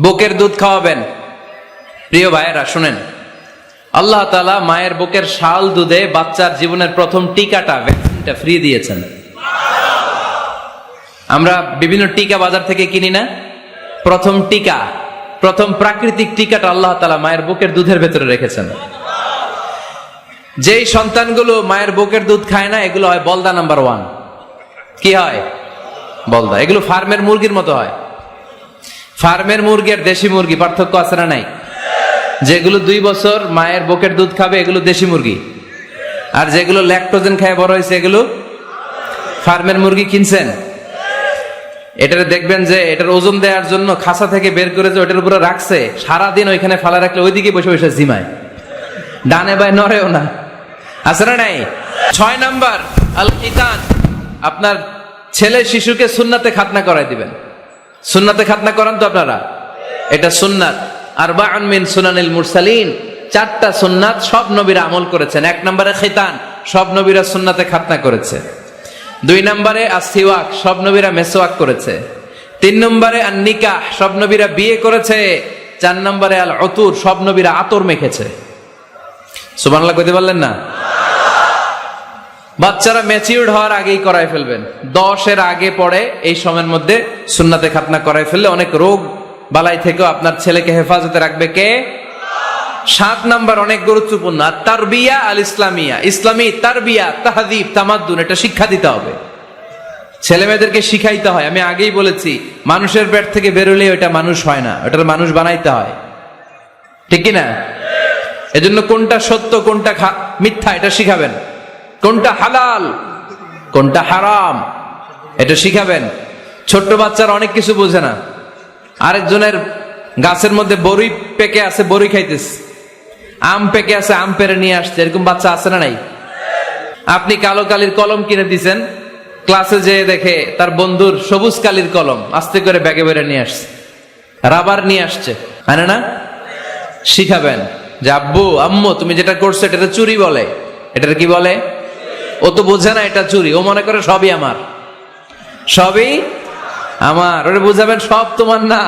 বুকের দুধ খাওয়াবেন। প্রিয় ভাইয়েরা শুনেন, আল্লাহ তাআলা মায়ের বুকের শাল দুধে বাচ্চার জীবনের প্রথম টিকাটা, ভ্যাকসিনটা ফ্রি দিয়েছেন। আমরা বিভিন্ন টিকা বাজার থেকে কিনি না? প্রথম টিকা, প্রথম প্রাকৃতিক টিকাটা আল্লাহ তাআলা মায়ের বুকের দুধের ভেতরে রেখেছেন। যেই সন্তানগুলো মায়ের বুকের দুধ খায় না, এগুলো হয় বলদা নাম্বার 1। কি হয়? বলদা। এগুলো ফার্মের মুরগির মতো হয়। ফার্মের মুরগি আর দেশি মুরগি পার্থক্য আছে না নাই? যেগুলো 2 বছর মায়ের বুকের দুধ খাবে এগুলো দেশি মুরগি, আর যেগুলো ল্যাকটোজেন খায় বড় হয়েছে এগুলো ফার্মের মুরগি। কিনছেন? এটারে দেখবেন যে এটার ওজন দেওয়ার জন্য খাসা থেকে বের করে যে ওটার উপরে রাখছে, সারাদিন ওইখানে ফালা রাখলে ওইদিকে বসে বসে জিমায়, ডানে বাই নড়েও না। আছে না নাই? 6 নাম্বার আল খিতান। আপনার ছেলে শিশুকে সুন্নাতে খাতনা করাই দিবেন। সুন্নাতে খাতনা করান তো আপনারা? এটা সুন্নাত। আরবাউন মিন সুনানিল মুরসালিন, 4টা সুন্নাত সব নবীরা আমল করেছেন। 1 নম্বরে খিতান, সব নবীরা সুন্নাতে খাতনা করেছে। 2 নম্বরে আসিওয়াক, সব নবীরা মেসওয়াক করেছে। 3 নম্বরে আন নিকাহ, সব নবীরা বিয়ে করেছে। 4 নম্বরে আল উতুর, সব নবীরা আতর মেখেছে। সুবহানাল্লাহ কইতে পারলেন না? বাচ্চারা ম্যাচিউরড হওয়ার আগেই করাই ফেলবেন। 10 এর আগে পরে এই সময়ের মধ্যে সুন্নাতে খাতনা করাই ফেললে অনেক রোগ বালাই থেকেও আপনার ছেলেকে হেফাজতে রাখবে কে? 7 নাম্বার অনেক গুরুত্বপূর্ণ, তারবিয়া আল ইসলামিয়া। ইসলামী তারবিয়া, তাহযীব, তামাদ্দুন, এটা শিক্ষা দিতে হবে। ছেলে মেয়েদেরকে শিখাইতে হয়। আমি আগেই বলেছি, মানুষের পেট থেকে বেরোলে ওটা মানুষ হয় না, ওটার মানুষ বানাইতে হয়। ঠিক কি না? এজন্য কোনটা সত্য কোনটা মিথ্যা এটা শিখাবেন, কোনটা হালাল কোনটা হারাম এটা শিখাবেন। ছোট্ট বাচ্চারা অনেক কিছু বোঝে না। আরেকজনের গাছের মধ্যে বড়ি পেকে আছে, বড়ি খাইতেছে। আম পেকে আছে, আম পেরে নিয়ে আসছে। এরকম বাচ্চা আছে না নাই? আপনি কালো কালির কলম কিনে দিচ্ছেন, ক্লাসে যেয়ে দেখে তার বন্ধুর সবুজ কালির কলম আস্তে করে ব্যাগে বেড়ে নিয়ে আসছে, রাবার নিয়ে আসছে, আনে না? শিখাবেন যে আব্বু আম্মু তুমি যেটা করছো এটা চুরি বলে। এটা কি বলে? ও তো বোঝে না এটা চুরি, ও মনে করে সবই আমার, সবই আমার। ওরে বুঝাবেন সব তোমার না,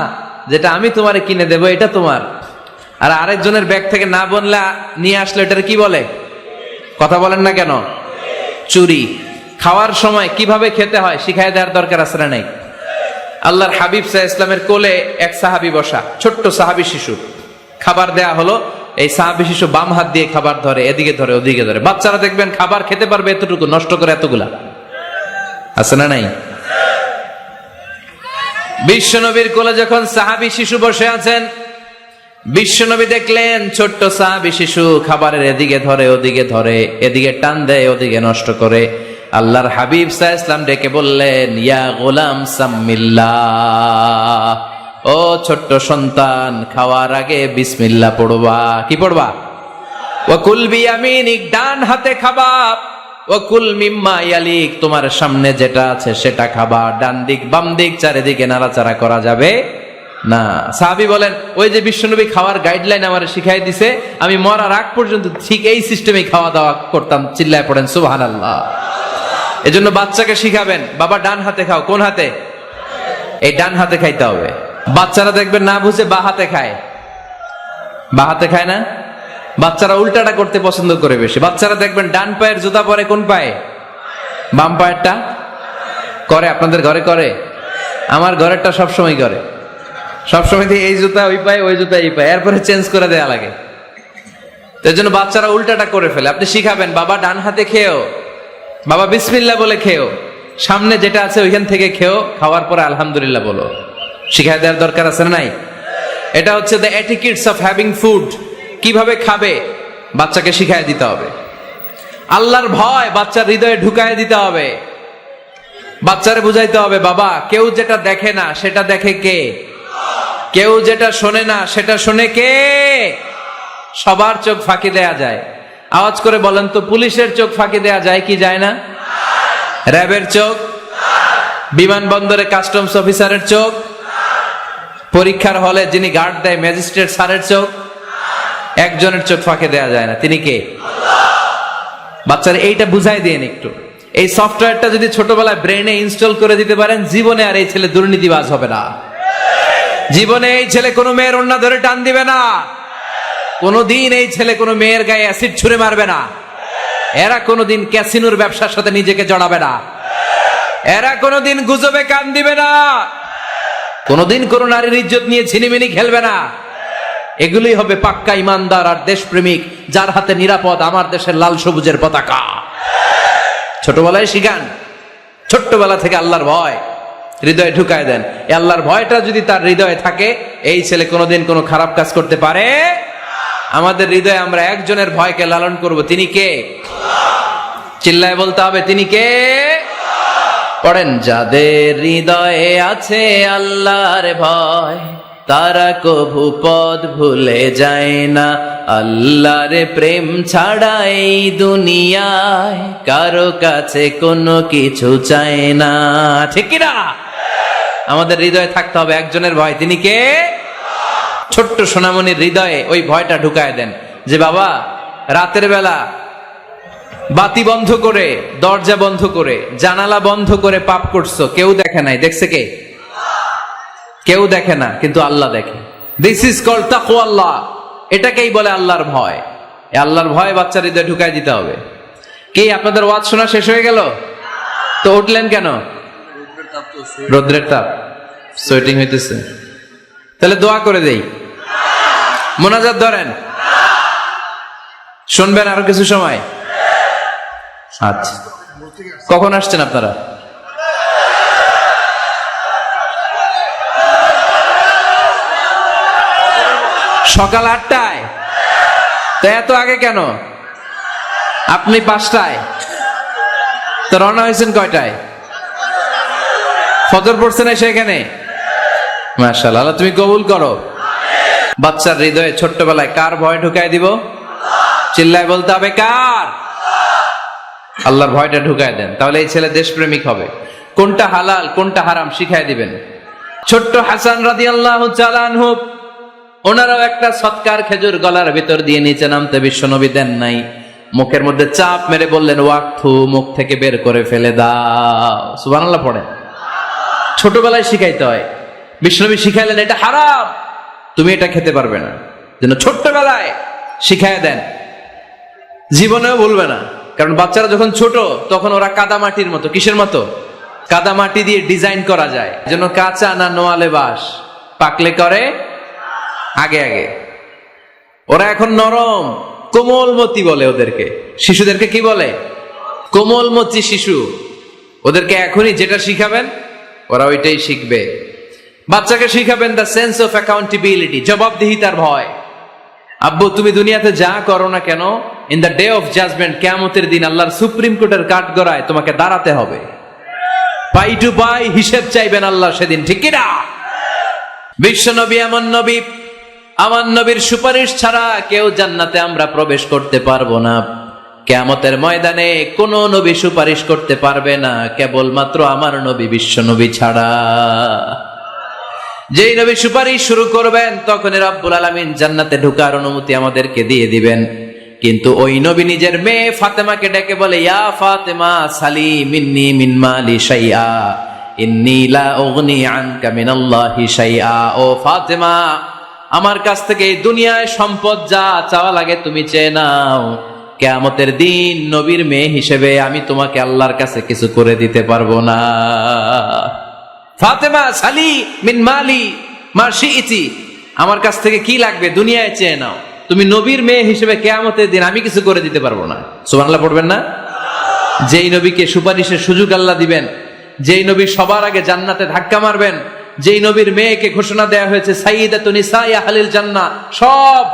যেটা আমি তোমারে কিনে দেবো এটা তোমার। আর আরেকজনের ব্যাগ থেকে না বললে নিয়ে আসলে এটার কি বলে? কথা বলেন না কেন? চুরি। খাওয়ার সময় কিভাবে খেতে হয় শিখাই দেওয়ার দরকার আছে না নাই? আল্লাহর হাবিব সাল্লাল্লাহু আলাইহি ওয়াসাল্লামের কোলে এক সাহাবী বসা, ছোট্ট সাহাবী শিশু। খাবার দেয়া হলো, এই সাহাবী শিশু বাম হাত দিয়ে খাবার ধরে, এদিকে ধরে ওদিকে ধরে। বাচ্চারা দেখবেন খাবার খেতে পারবে এতটুকু, নষ্ট করে এতগুলা। আছে না নাই? বিশ্বনবীর কোলে যখন সাহাবী শিশু বসে আছেন, বিশ্বনবী দেখলেন ছোট্ট সাহাবী শিশু খাবারের এদিকে ধরে ওদিকে ধরে, এদিকে টান দেয় ওদিকে নষ্ট করে। আল্লাহর হাবিব সাল্লাল্লাহু আলাইহি ওয়াসাল্লাম ডেকে বললেন, ইয়া গোলাম সাম্মিল্লাহ, ও ছোট্ট সন্তান খাওয়ার আগে বিসমিল্লাহ পড়বা। কি পড়বা? ওয়াকুল বিয়ামিনিক, ডান হাতে খাবা। ওয়াকুল মিম্মা ইয়ালিক, তোমার সামনে যেটা আছে সেটা খাবা। ডান দিক বাম দিক চারিদিকে নাড়াচাড়া করা যাবে না। সাহাবী বলেন, ওই যে বিশ্বনবী খাওয়ার গাইডলাইন আমার শিখাই দিছে, আমি মরার আগ পর্যন্ত ঠিক এই সিস্টেমে খাওয়া দাওয়া করতাম। চিল্লায় পড়েন সুবহানাল্লাহ। এজন্য বাচ্চাকে শিখাবেন, বাবা ডান হাতে খাও। কোন হাতে? এই ডান হাতে খাইতে হবে। বাচ্চারা দেখবেন না বুঝে বা হাতে খায়। বা হাতে খায় না? বাচ্চারা উল্টাটা করতে পছন্দ করে বেশি। বাচ্চারা দেখবেন ডান পায়ের জুতা পরে কোন পায়ে? বাম পায়েরটা। করে? আপনাদের ঘরে করে? আমার ঘরেরটা সবসময় করে। সবসময় এই জুতা ওই পায়, ওই জুতা এই পায়, এরপরে চেঞ্জ করে দেয়া লাগে। তো এই জন্য বাচ্চারা উল্টাটা করে ফেলে। আপনি শিখাবেন, বাবা ডান হাতে খেও, বাবা বিসমিল্লাহ বলে খেও, সামনে যেটা আছে ওইখান থেকে খেও, খাওয়ার পরে আলহামদুলিল্লাহ বলো। শিখাই দেওয়ার দরকার আছে না নাই? এটা হচ্ছে the etiquettes of having food. কিভাবে খাবে বাচ্চাকে শিখাই দিতে হবে। আল্লাহর ভয় বাচ্চার হৃদয়ে ঢুকায় দিতে হবে। বাচ্চারে বুঝাইতে হবে, বাবা কেউ যেটা দেখে না সেটা দেখে কে? কেউ যেটা শোনে না সেটা শোনে কে? সবার চোখ ফাঁকি দেয়া যায়। আওয়াজ করে বলেন তো, পুলিশের চোখ ফাঁকি দেয়া যায় কি যায় না? র্যাবের চোখ, বিমানবন্দরে কাস্টমস অফিসারের চোখ, পরীক্ষার হলে যিনি গার্ড দেয় ম্যাজিস্ট্রেট স্যারের চোখ, একজনের চোখ ফাঁকি দেয়া যায় না। তিনি কে? বাচ্চারা এইটা বুঝাই দিন একটু। এই সফটওয়্যারটা যদি ছোটবেলায় ব্রেনে ইনস্টল করে দিতে পারেন, জীবনে আর এই ছেলে দুর্নীতিবাজ হবে না। জীবনে এই ছেলে কোনো মেয়ের ওড়না ধরে টান দিবে না। কোনোদিন এই ছেলে কোনো মেয়ের গায়ে অ্যাসিড ছুঁড়ে মারবে না। এরা কোনোদিন ক্যাসিনোর ব্যবসার সাথে নিজেকে জড়াবে না। এরা কোনোদিন গুজবে কান দিবে না। কোনোদিন কোনো নারীর ইজ্জত নিয়ে ছিনিমিনি খেলবে না। এগুলোই হবে পাক্কা ইমানদার আর দেশপ্রেমিক, যার হাতে নিরাপদ আমার দেশের লাল সবুজের পতাকা। ছোটবেলায় শিখান, ছোট্টবেলা থেকে আল্লাহর ভয় হৃদয়ে ঢুকায় দেন। এই আল্লাহর ভয়টা যদি তার হৃদয়ে থাকে, এই ছেলে কোনোদিন কোনো খারাপ কাজ করতে পারে। আমাদের হৃদয়ে আমরা একজনের ভয়কে লালন করব, তিনি কে? চিল্লায় বলতে হবে, তিনি কে? পড়েন, যাদের হৃদয়ে আছে আল্লাহর ভয়, তারা কভু পথ ভুলে যায় না। আল্লাহর প্রেম ছাড়া এই দুনিয়ায় কারো কাছে কোনো কিছু চায় না। ঠিক কি না? আমাদের হৃদয়ে থাকতে হবে একজনের ভয়, তিনি কে? ছোট্ট সোনামণির হৃদয়ে ওই ভয়টা ঢুকায় দেন যে বাবা রাতের বেলা বাতি বন্ধ করে, দরজা বন্ধ করে, জানালা বন্ধ করে পাপ করছো, কেউ দেখে নাই। দেখছে কে? কেউ দেখে না, কিন্তু আল্লাহ দেখে। দিস ইজ কল্ড তাকওয়াল্লাহ। এটাকেই বলে আল্লাহর ভয়। এই আল্লাহর ভয় বাচ্চার হৃদয়ে ঢুকায় দিতে হবে। কি আপনাদের ওয়াজ শোনা শেষ হয়ে গেল? তো উঠলেন কেন? রোদ্রের তাপ, সোয়েটিং হইতেছে। তাহলে দোয়া করে দেই, মোনাজাত ধরেন, শুনবেন আরো কিছু সময়। আচ্ছা, কখন আসছেন আপনারা? সকাল 8টায়। তো এত আগে কেন? আপনি 5টায়, তো রওনা হয়েছেন কয়টায়? ফজর পড়ছেন এসে এখানে? মাশাআল্লাহ, আল্লাহ তুমি কবুল করো। বাচ্চার হৃদয়ে ছোট্টবেলায় কার ভয় ঢুকায় দিব? চিল্লায় বলতে হবে, কার? আল্লাহর ভয়টা ঢুকায় দেন, তাহলে এই ছেলে দেশপ্রেমিক হবে। কোনটা হালাল কোনটা হারাম শিখায় দিবেন। ছোট্ট হাসান রাদিয়াল্লাহু তাআলা আনহু, ওনারাও একটা সৎকার খেজুর গলার ভিতর দিয়ে নিচে নামতে বিশ্বনবী দেন নাই। মুখের মধ্যে চাপ মেরে বললেন, ওয়াক্থু, মুখ থেকে বের করে ফেলে দাও। সুবহানাল্লাহ পড়েন। ছোটবেলায় শিখাইতে হয়। বিশ্বনবী শিখাইলেন এটা হারাম, তুমি এটা খেতে পারবে না। যেন ছোট্টবেলায় শিখায় দেন, জীবনেও ভুলবে না। কারণ বাচ্চারা যখন ছোট তখন ওরা কাদামাটির মতো। কিসের মতো? কাদামাটি দিয়ে ডিজাইন করা যায়। যেন কাঁচা না নোয়ালে বাস, পাকলে করে আগে আগে। ওরা এখন নরম, কোমলমতি বলে ওদেরকে। শিশুদেরকে কি বলে? কোমলমতি শিশু। ওদেরকে এখনই যেটা শিখাবেন ওরা ওইটাই শিখবে। বাচ্চাকে শিখাবেন দ্য সেন্স অফ অ্যাকাউন্টেবিলিটি, জবাবদিহিতার ভয়। আব্বু তুমি দুনিয়াতে যা করো না কেন, in the day of judgement, কিয়ামতের দিন আল্লাহর সুপ্রিম কোর্টের কাঠগড়ায় তোমাকে দাঁড়াতে হবে। পাই টু পাই হিসেব চাইবেন আল্লাহ সেদিন। ঠিক কি না? বিশ্ব নবী এমন নবী, আমার নবীর সুপারিশ ছাড়া কেউ জান্নাতে আমরা প্রবেশ করতে পারবো না। কিয়ামতের ময়দানে কোন নবী সুপারিশ করতে পারবে না, কেবলমাত্র আমার নবী বিশ্ব নবী ছাড়া। যেই নবী সুপারিশ শুরু করবেন তখনই রব্বুল আলামিন জান্নাতে ঢোকার অনুমতি আমাদেরকে দিয়ে দিবেন। কিন্তু ওই নবী নিজের মেয়ে ফাতেমাকে ডেকে বলে, ইয়া ফাতেমা সালি মিন্নি মিন মালি শাইআ ইন্নী লা উগনি আনকা মিনাল্লাহি শাইআ। ও ফাতেমা, আমার কাছ থেকে এই দুনিয়ায় সম্পদ যা চাওয়া লাগে তুমি চেয়ে নাও, কিয়ামতের দিন নবীর মেয়ে হিসেবে আমি তোমাকে আল্লাহর কাছে কিছু করে দিতে পারবো না। ফাতেমা সালি মিন মালি মা শিইতি, আমার কাছ থেকে কি লাগবে দুনিয়ায় চেয়ে নাও, তুমি নবীর মেয়ে হিসেবে কিয়ামতের দিন আমি কিছু করে দিতে পারবো না। সুবহানাল্লাহ পড়বেন না? যেই নবীকে সুপারিশের সুযোগ আল্লাহ দিবেন, যেই নবী সবার আগে জান্নাতে ধাক্কা মারবেন, যেই নবীর মেয়েকে ঘোষণা দেয়া হয়েছে সাইয়্যিদাতুন নিসাই আহলিল জান্নাহ, সব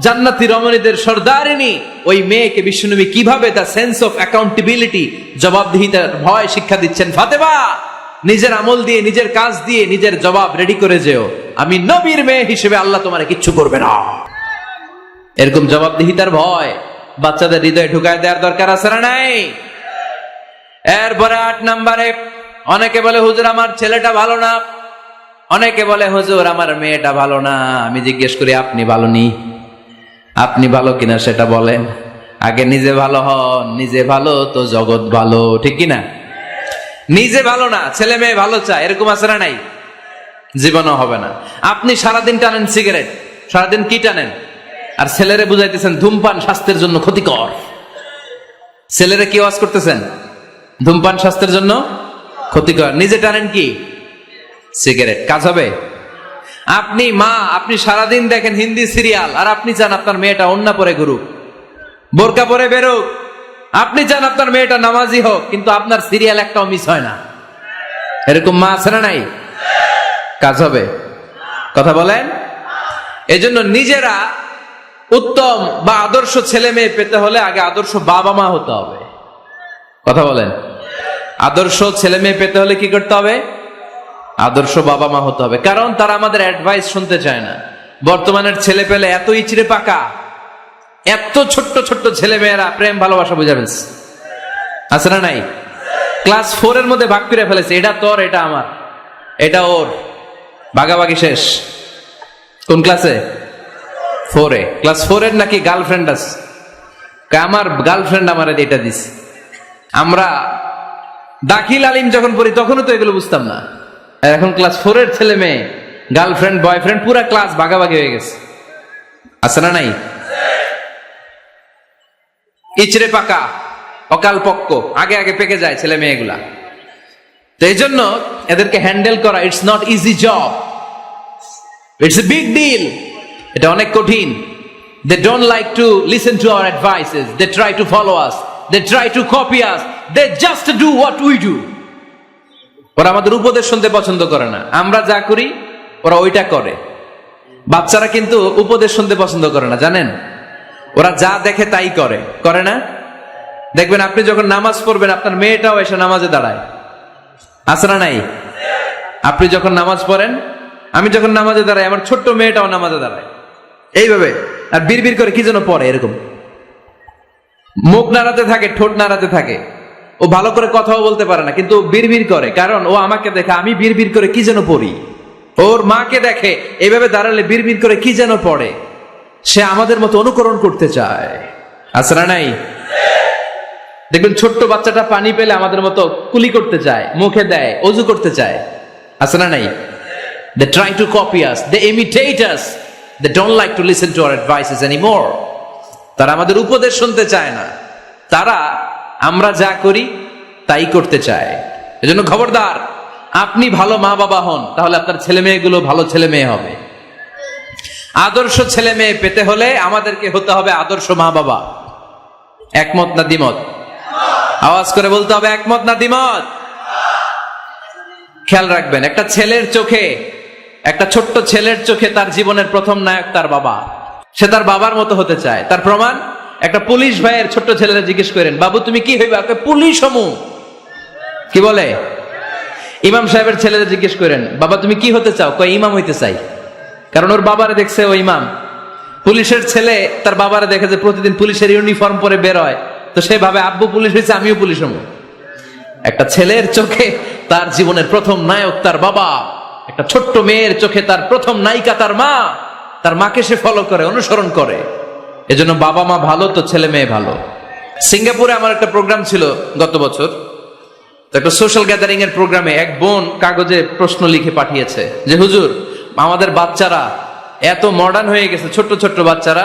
জান্নাতি রমণীদের সর্দারিনী, ওই মেয়েকে বিশ্বনবী কিভাবে তার সেন্স অফ অ্যাকাউন্টেবিলিটি, জবাবদিহিতার ভয় শিক্ষা দিচ্ছেন। ফাতেমা, নিজের আমল দিয়ে, নিজের কাজ দিয়ে নিজের জবাব রেডি করে যেও, আমি নবীর মেয়ে হিসেবে আল্লাহ তোমারে কিচ্ছু করবে না। এরকম জবাবদিহিতার ভয় বাচ্চাদের হৃদয়ে ঢুকায় দেওয়ার দরকার আছে না নাই? এরপরে 8 নম্বরে, অনেকে বলে হুজুর আমার ছেলেটা ভালো না, অনেকে বলে হুজুর আমার মেয়েটা ভালো না। আমি জিজ্ঞেস করি আপনি ভালো নি? আপনি ভালো কিনা সেটা বলেন, আগে নিজে ভালো হন। নিজে ভালো তো জগৎ ভালো, ঠিক কিনা? নিজে ভালো না, ছেলে মেয়ে ভালো চায়, এরকম আছে না নাই? জীবনও হবে না। আপনি সারাদিন টানেন সিগারেট, সারাদিন কি টানেন, আর ছেলেরে বুঝাইতেছেন ধূমপান স্বাস্থ্যের জন্য ক্ষতিকর। ছেলেরে কি ওয়াজ করতেছেন? ধূমপান স্বাস্থ্যের জন্য ক্ষতিকর। নিজে টানেন কি? সিগারেট। কাজ হবে? আপনি মা, আপনি সারাদিন দেখেন হিন্দি সিরিয়াল, আর আপনি চান আপনার মেয়েটা ওন্না পরে ঘুরুক, বোরকা পরে বেরোক। আপনি চান আপনার মেয়েটা নামাজি হোক, কিন্তু আপনার সিরিয়াল একটাও মিস হয় না। এরকম মা আছে না নাই? কাজ হবে? কথা বলেন। এজন্য নিজেরা উত্তম বা আদর্শ ছেলে মেয়ে পেতে হলে আগে আদর্শ বাবা মা হতে হবে। কথা বলেন। আদর্শ ছেলে মেয়ে পেতে হলে কি করতে হবে? আদর্শ বাবা মা হতে হবে। কারণ তারা আমাদের অ্যাডভাইস শুনতে চায় না। বর্তমানের ছেলে পেলে এত ইচড়ে পাকা, এত ছোট্ট ছোট্ট ছেলে মেয়েরা প্রেম ভালোবাসা বুঝে ফেলছে, আছে না নাই? ক্লাস 4 এর মধ্যে ভাগ করে ফেলেছে, এটা তোর, এটা আমার, এটা ওর, ভাগাভাগি শেষ। কোন ক্লাসে? 4 এ। ক্লাস 4 এর নাকি গার্লফ্রেন্ড আছে, আমার গার্লফ্রেন্ড আমার এটা দিস। আমরা দাখিল আলিম যখন পড়ি তখনও তো এগুলো বুঝতাম না। এখন ক্লাস 4 এর ছেলে মেয়ে গার্লফ্রেন্ড বয়ফ্রেন্ড পুরা ক্লাস ভাগাভাগি হয়ে গেছে, আছে না নাই? ইচড়ে পাকা, অকাল পক্ক, আগে আগে পেকে যায় ছেলে মেয়েগুলা। তো এই জন্য এদেরকে হ্যান্ডেল করা it's not easy job, it's a big deal. এটা অনেক কঠিন। They don't like to listen to our advices, they try to follow us, they try to copy us, they just do what we do. ওরা আমাদের উপদেশ শুনতে পছন্দ করে না, আমরা যা করি ওরা ওইটা করে। বাচ্চারা কিন্তু উপদেশ শুনতে পছন্দ করে না, জানেন? ওরা যা দেখে তাই করে, করে না? দেখবেন আপনি যখন নামাজ পড়বেন আপনার মেয়েটাও এসে নামাজে দাঁড়ায়, আছে না নাই? আপনি যখন নামাজ পড়েন, আমি যখন নামাজে দাঁড়াই, আমার ছোট্ট মেয়েটাও নামাজে দাঁড়ায় এইভাবে, আর বিড়বিড় করে কি যেন পড়ে, এরকম মুখ নাড়াতে থাকে, ঠোঁট নাড়াতে থাকে। ও ভালো করে কথাও বলতে পারে না, কিন্তু বিড়বিড় করে, কারণ ও আমাকে দেখে আমি বিড়বিড় করে কি যেন পড়ি। ওর মাকে দেখে এইভাবে দাঁড়ালে বিড়বিড় করে কি যেন পড়ে। সে আমাদের মতো অনুকরণ করতে চায়, আছে না নাই? দেখবেন ছোট্ট বাচ্চাটা পানি পেলে আমাদের মতো কুলি করতে চায়, মুখে দেয়, অজু করতে চায়, আছে না নাই? They try to copy us, they imitate us, they don't like to listen to our advices anymore. তারা আমাদের উপদেশ শুনতে চায় না, তারা আমরা যা করি তাই করতে চায়। এজন্য খবরদার, আপনি ভালো মা বাবা হন, তাহলে আপনার ছেলে মেয়েগুলো ভালো ছেলে মেয়ে হবে। আদর্শ ছেলে মেয়ে পেতে হলে আমাদেরকে হতে হবে আদর্শ মা বাবা। একমত না দ্বিমত? আওয়াজ করে বলতে হবে একমত না দ্বিমত। খেয়াল রাখবেন, একটা ছেলের চোখে, একটা ছোট্ট ছেলের চোখে তার জীবনের প্রথম নায়ক তার বাবা। সে তার বাবার মতো হতে চায়। তার প্রমাণ, একটা পুলিশ ভাইয়ের ছোট্ট ছেলেরা জিজ্ঞেস করেন, বাবু তুমি কি হইবা? পুলিশ হমু। কি বলে? ইমাম সাহেবের ছেলেদের জিজ্ঞেস করেন, বাবা তুমি কি হতে চাও? কয় ইমাম হইতে চাই। কারণ ওর বাবারে দেখছে ও ইমাম। পুলিশের ছেলে তার বাবারে দেখে যে প্রতিদিন পুলিশের ইউনিফর্ম পরে বের হয়, তো সে ভাবে আব্বু পুলিশ হয়েছে, আমিও পুলিশ হবো। একটা ছেলের চোখে তার জীবনের প্রথম নায়ক তার বাবা, একটা ছোট্ট মেয়ের চোখে তার প্রথম নায়িকা তার মা। তার মাকে সে ফলো করে, অনুসরণ করে। এজন্য বাবা মা ভালো তো ছেলে মেয়ে ভালো। সিঙ্গাপুরে আমার একটা প্রোগ্রাম ছিল গত বছর, একটা সোশ্যাল গ্যাদারিং এর প্রোগ্রামে এক বোন কাগজে প্রশ্ন লিখে পাঠিয়েছে যে হুজুর, আমাদের বাচ্চারা এত মডার্ন হয়ে গেছে, ছোট্ট ছোট্ট বাচ্চারা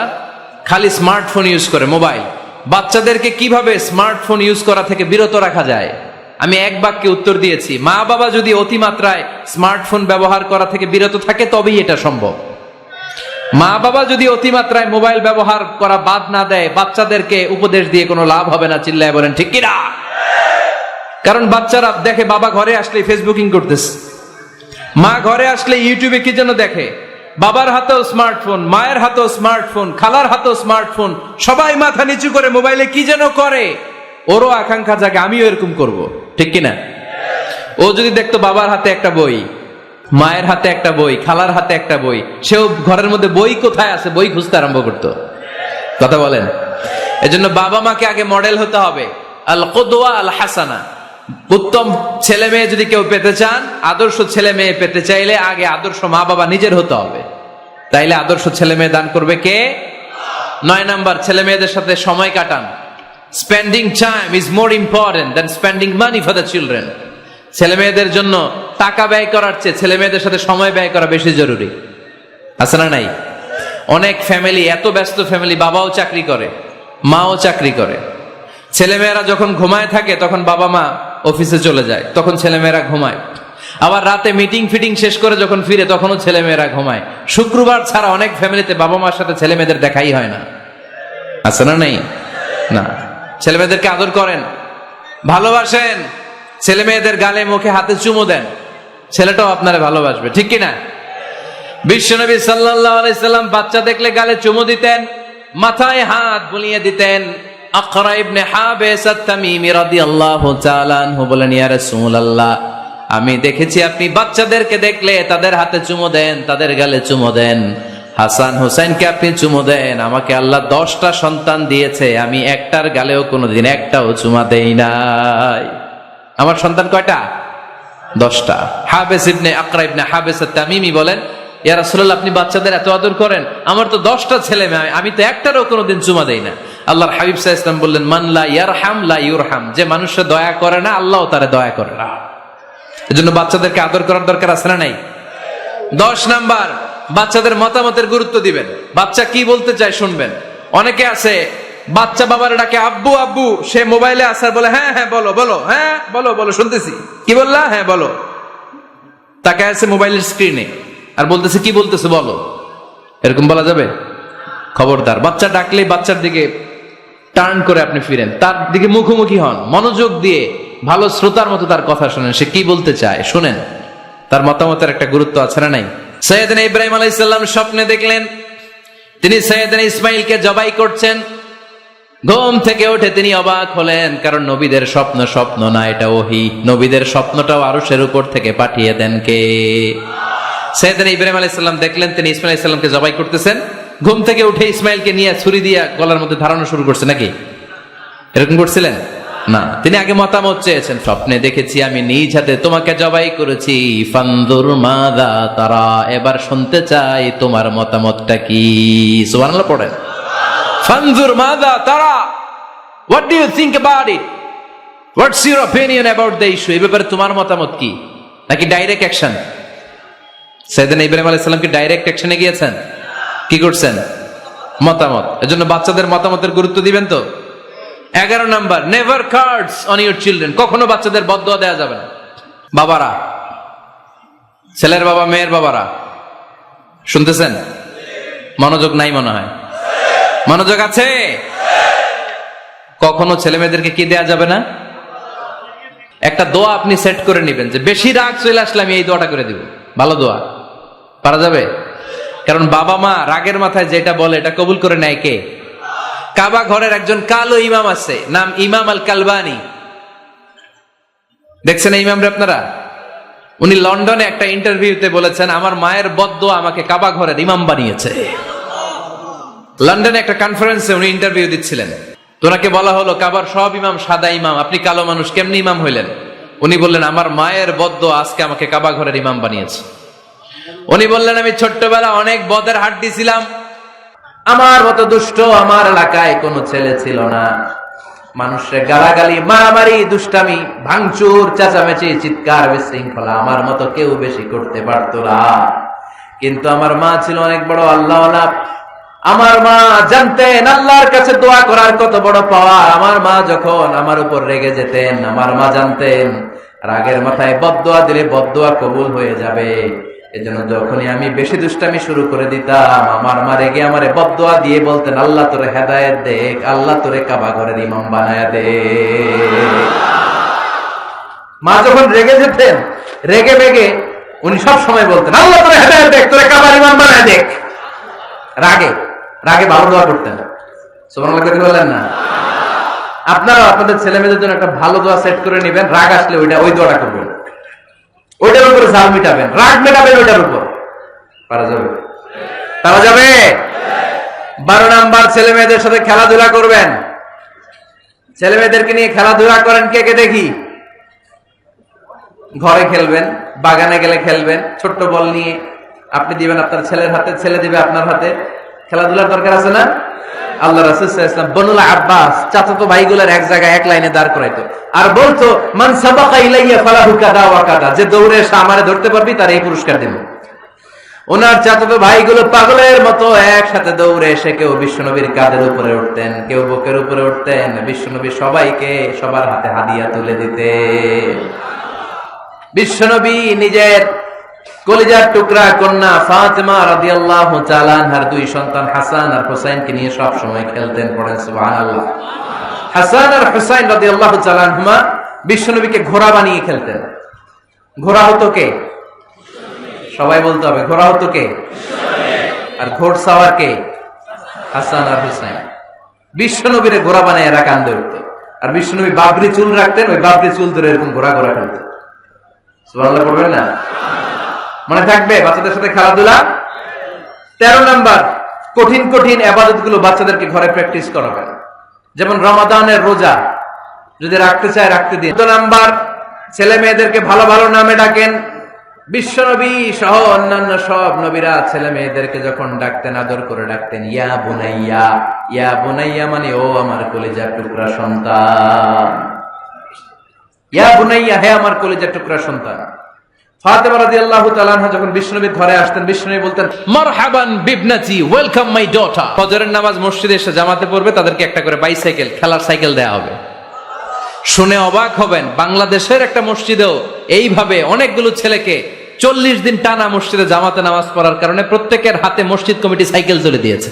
খালি স্মার্টফোন ইউজ করে, মোবাইল। বাচ্চাদেরকে কিভাবে স্মার্টফোন ইউজ করা থেকে বিরত রাখা যায়? আমি এক বাক্যে উত্তর দিয়েছি, মা বাবা যদি অতিমাত্রায় স্মার্টফোন ব্যবহার করা থেকে বিরত থাকে তবেই এটা সম্ভব। মা বাবা যদি অতিমাত্রায় মোবাইল ব্যবহার করা বাদ না দেয়, বাচ্চাদেরকে উপদেশ দিয়ে কোনো লাভ হবে না। চিল্লায় বলেন ঠিক কিনা? কারণ বাচ্চারা দেখে বাবা ঘরে আসলে ফেসবুকিং করতেছে, মা ঘরে আসলে ইউটিউবে কি যেন দেখে, বাবার হাতেও স্মার্টফোন, মায়ের হাতেও স্মার্টফোন, খালার হাতেও স্মার্টফোন, সবাই মাথা নিচু করে মোবাইলে কি যেন করে। ওরও আকাঙ্ক্ষা জাগে আমিও এরকম করব, ঠিক কিনা? ও যদি দেখতো বাবার হাতে একটা বই, মায়ের হাতে একটা বই, খালার হাতে একটা বই, সেও ঘরের মধ্যে বই কোথায় আছে বই খুঁজতে আরম্ভ করতো। কথা বলেন? এজন্য বাবা মাকে আগে মডেল হতে হবে, আল কুদওয়া আল হাসানা। উত্তম ছেলে মেয়ে যদি কেউ পেতে চান, আদর্শ ছেলে মেয়ে পেতে চাইলে আগে আদর্শ মা বাবা নিজের হতে হবে। তাইলে আদর্শ ছেলে মেয়ে দান করবে কে? 9 নাম্বার, ছেলে মেয়েদের সাথে সময় কাটান। Spending time is more important than spending money for the children. ছেলে মেয়েদের জন্য টাকা ব্যয় করার চেয়ে ছেলে মেয়েদের সাথে সময় ব্যয় করা বেশি জরুরি। আছে না নাই? অনেক ফ্যামিলি, এত ব্যস্ত ফ্যামিলি, বাবাও চাকরি করে, মাও চাকরি করে, ছেলেমেয়েরা যখন ঘুমায় থাকে তখন বাবা মা অফিসে চলে যায়, তখন ছেলেমেয়েরা ঘুমায়। আবার রাতে মিটিং ফিটিং শেষ করে যখন ফিরে তখনও ছেলেমেয়েরা ঘুমায়। শুক্রবার ছাড়া অনেক ফ্যামিলিতে বাবা মার সাথে ছেলে মেয়েদের দেখাই হয় না। আছে না নাই? না। ছেলে মেয়েদেরকে আদর করেন, ভালোবাসেন, ছেলে মেয়েদের গালে মুখে হাতে চুমো দেন, ছেলেটাও আপনারে ভালোবাসবে, ঠিক কিনা? বিশ্বনবী সাল্লাল্লাহু আলাইহি সাল্লাম বাচ্চা দেখলে গালে চুমো দিতেন, মাথায় হাত বুলিয়ে দিতেন। আকরা ইবনে হাবিস আত-তামিমি রাদিয়াল্লাহু তাআলা আনহু বলেন, ইয়া রাসূলুল্লাহ, আমি দেখেছি আপনি বাচ্চাদেরকে দেখলে তাদের হাতে চুমো দেন, তাদের গালে চুমো দেন। হাসান হুসাইনকে আপনি চুমো দেন। আমাকে আল্লাহ 10টা সন্তান দিয়েছে, আমি একটার গালেও কোনোদিন একটাও চুমা দেই নাই। আমার সন্তান কয়টা? 10টা। হাবিস ইবনে আকরা ইবনে হাবিস আত-তামিমি বলেন, ইয়া রাসূলুল্লাহ, আপনি বাচ্চাদের এত আদর করেন, আমার তো 10টা ছেলে মেয়ে, আমি তো একটারও কোনোদিন চুমা দেই না। আল্লাহর হাবিব সাল্লাল্লাহু আলাইহি ওয়াসাল্লাম বললেন, মান লা ইয়ারহাম লা ইউরহাম, যে মানুষে দয়া করে না আল্লাহও তারে দয়া করে না। এজন্য বাচ্চাদেরকে আদর করার দরকার আছে না নাই? 10 নাম্বার, বাচ্চাদের মতামতের গুরুত্ব দিবেন। বাচ্চা কি বলতে চায় শুনবেন। অনেকে আছে বাচ্চা বাবার ডাকে আব্বু আব্বু, সে মোবাইলে আসার বলে হ্যাঁ হ্যাঁ বলো বলো, হ্যাঁ বলো বলো শুনতেছি, কি বললা, হ্যাঁ বলো। তাকে আছে মোবাইলের স্ক্রিনে আর বলতেছে কি বলতেছে বলো। এরকম বলা যাবে? খবরদার। বাচ্চা ডাকলে বাচ্চার দিকে টার্ন করে আপনি ফিরেন, তার দিকে মুখোমুখি হন, মনোযোগ দিয়ে ভালো শ্রোতার মতো তার কথা শুনেন, সে কি বলতে চায় শুনেন। তার মতামতের একটা গুরুত্ব আছে না নাই? সাইয়েদনা ইব্রাহিম আলাইহিস সালাম স্বপ্নে দেখলেন তিনি সাইয়েদনা ইসমাইলকে জবাই করছেন। ঘুম থেকে উঠে তিনি অবাক হলেন, কারণ নবীদের স্বপ্ন স্বপ্ন না, এটা ওহী। নবীদের স্বপ্নটাও আরশের উপর থেকে পাঠিয়ে দেন কে? সাইয়েদনা ইব্রাহিম আলাইহিস সালাম দেখলেন তিনি ইসমাইল আলাইহিস সালামকে জবাই করতেছেন। ঘুম থেকে উঠে ইসমাইলকে নিয়ে ছুরি দিয়ে গলার মধ্যে ধারানো শুরু করছে নাকি? এরকম করছিলেন না, তিনি আগে মতামত চেয়েছেন। স্বপ্নে দেখেছি আমি নিজ হাতে তোমাকে জবাই করেছি, ফানজুর মাযা তারা, এবার শুনতে চাই তোমার মতামতটা কি। সুবহানাল্লাহ পড়েন। ফানজুর মাযা তারা, what do you think about it, what's your opinion about the issue, এই ব্যাপারে তোমার মতামত কি? নাকি ডাইরেক্ট অ্যাকশন? সাইয়েদনা ইব্রাহিম আলাইহিস সালাম কি ডাইরেক্ট অ্যাকশনে গিয়েছেন? কি করছেন? মতামত। এজন্য বাচ্চাদের মতামতের গুরুত্ব দিবেন তো। 11 number, never cards on your children, কখনো বাচ্চাদের বদদোয়া দেওয়া যাবে না। বাবারা, ছেলের বাবা মেয়ের বাবারা শুনতেছেন? মনোযোগ নাই মনে হয়। মনোযোগ আছে? কখনো ছেলে মেয়েদেরকে কি দেয়া যাবে না? একটা দোয়া আপনি সেট করে নেবেন যে বেশি রাগ চলে আসলে আমি এই দোয়াটা করে দিব। ভালো দোয়া পারা যাবে? কারণ বাবা মা রাগের মাথায় যেটা বলে এটা কবুল করে নেয় কে? কাবা ঘরের একজন কালো ইমাম আছে, নাম ইমাম আল কালবানি। দেখছেন এই ইমামরে আপনারা? উনি লন্ডনে একটা ইন্টারভিউতে বলেছেন, আমার মায়ের বদদোয়া আমাকে কাবা ঘরের ইমাম বানিয়েছে। লন্ডনে একটা কনফারেন্সে উনি ইন্টারভিউ দিচ্ছিলেন। তো ওনাকে বলা হলো, কাবার সব ইমাম সাদা ইমাম, আপনি কালো মানুষ, কেমনি ইমাম হইলেন? উনি বললেন, আমার মায়ের বদদোয়া আজকে আমাকে কাবা ঘরের ইমাম বানিয়েছে। উনি বললেন, আমি ছোট্টবেলা অনেক বদের হাট দিছিলাম, আমার মতো দুষ্ট আমার এলাকায় কোনো ছেলে ছিল না। মানুষের গালাগালি, মারামারি, দুষ্টামি, ভাঙচুর, চেঁচামেচি, চিৎকার, বিশৃঙ্খলা আমার মতো কেউ বেশি করতে পারতো না। কিন্তু আমার মা ছিল অনেক বড় আল্লাহওয়ালা। আমার মা জানতেন আল্লাহর কাছে দোয়া করার কত বড় পাওয়া। আমার মা যখন আমার উপর রেগে যেতেন, আমার মা জানতেন রাগের মাথায় বদদোয়া দিলে বদদোয়া কবুল হয়ে যাবে। এজন্য যখনই আমি বেশি দুষ্টামি শুরু করে দিতাম, আমার মা রেগে আমারে বদদোয়া দিয়ে বলতেন, আল্লাহ তোরে হেদায়েত দেখ, আল্লাহ তোরে কাবা ঘরের ইমাম বানায়া দে। মা যখন রেগে যেতেন, রেগে বেগে উনি সব সময় বলতেন, আল্লাহ তোরে হেদায়েত দেখ, তোরে কাবার ইমাম বানায়া দেখ। রাগে রাগে ভালো দোয়া করতেন। সুবহানাল্লাহ করে বললেন না? আপনারা আপনাদের ছেলে মেয়েদের জন্য একটা ভালো দোয়া সেট করে নেবেন। রাগ আসলে ওই দোয়াটা করবেন, ওইটার উপরে ঝাল মিটাবেন, রাগ মেটাবেন ওইটার উপর। পারা যাবে? পারা যাবে? 12 নাম্বার, ছেলে মেয়েদের সাথে খেলাধুলা করবেন। ছেলে মেয়েদেরকে নিয়ে খেলাধুলা করেন কে কে দেখি। ঘরে খেলবেন, বাগানে গেলে খেলবেন, ছোট্ট বল নিয়ে আপনি দিবেন আপনার ছেলের হাতে, ছেলে দিবে আপনার হাতে। খেলাধুলার দরকার আছে না? আল্লাহ রাসূল সাল্লাল্লাহু আলাইহি ওয়াসাল্লাম বনুল আব্বাস চাচাতো ভাইগুলোর এক জায়গায় এক লাইনে দাঁড় করাইতো আর বলতো, মান সাবাকা ইলাইয়া ফালাহু কাদা ওয়া কাদা, যে দৌড়ে এসে আমারে ধরতে পারবি তার এই পুরস্কার দেব। ওনার চাচাতো ভাইগুলো পাগলের মতো একসাথে দৌড়ে এসে কেউ বিশ্বনবীর কাঁধের উপরে উঠতেন, কেউ বুকের উপরে উঠতেন। বিশ্বনবী সবাইকে সবার হাতে হাদিয়া তুলে দিতেন। বিশ্বনবী নিজের কলিজার টুকরা কন্যা ফাতেমা রাদিয়াল্লাহু তাআলা আনহার 2 সন্তান হাসান আর হুসাইনকে নিয়ে সব সময় খেলতেন। পড়েন সুবহানাল্লাহ। হাসান আর হুসাইন রাদিয়াল্লাহু তাআলা আনহুমা বিশ্বনবীকে ঘোড়া বানিয়ে খেলতেন। ঘোড়া হতো কে? সবাই বলতে হবে, ঘোড়া হতো কে? আর ঘোড়সাওয়ার কে? হাসান আর হুসাইন। বিশ্বনবীরে ঘোড়া বানিয়ে এরা কান্দে উঠতো। আর বিশ্বনবী বাবরি চুল রাখতেন, ওই বাবরি চুল ধরে এরকম ঘোড়া ঘোড়া খেলতেন। সুবহানাল্লাহ পড়বেন না? মনে থাকবে বাচ্চাদের সাথে খেলাধুলা। 13 নাম্বার, কঠিন কঠিন ইবাদতগুলো বাচ্চাদেরকে ঘরে প্র্যাকটিস করাবেন। যেমন রমাদানের রোজা যদি রাখতে চায় রাখতে দিন। 14 নাম্বার, ছেলে মেয়েদেরকে ভালো ভালো নামে ডাকেন। বিশ্বনবী সহ অন্যান্য সব নবীরা ছেলে মেয়েদেরকে যখন ডাকতেন আদর করে ডাকতেন, ইয়া বুনাইয়া। ইয়া বুনাইয়া মানে ও আমার কলিজার টুকরা সন্তান। ইয়া বুনাইয়া, হে আমার কলিজার টুকরা সন্তান। ফাতেমা রাদিয়াল্লাহু তাআলা আনহা যখন বিশ্বনবীর ঘরে আসতেন, বিশ্বনবী বলতেন, মারহাবান বিবনাতি, ওয়েলকাম মাই ডটার। ফজরের নামাজ মসজিদে এসে জামাতে পড়বে, তাদেরকে একটা করে বাইসাইকেল, খেলার সাইকেল দেয়া হবে। শুনে অবাক হবেন, বাংলাদেশের একটা মসজিদেও এইভাবে অনেকগুলো ছেলেকে 40 দিন টানা মসজিদে জামাতে নামাজ পড়ার কারণে প্রত্যেকের হাতে মসজিদ কমিটি সাইকেল তুলে দিয়েছে।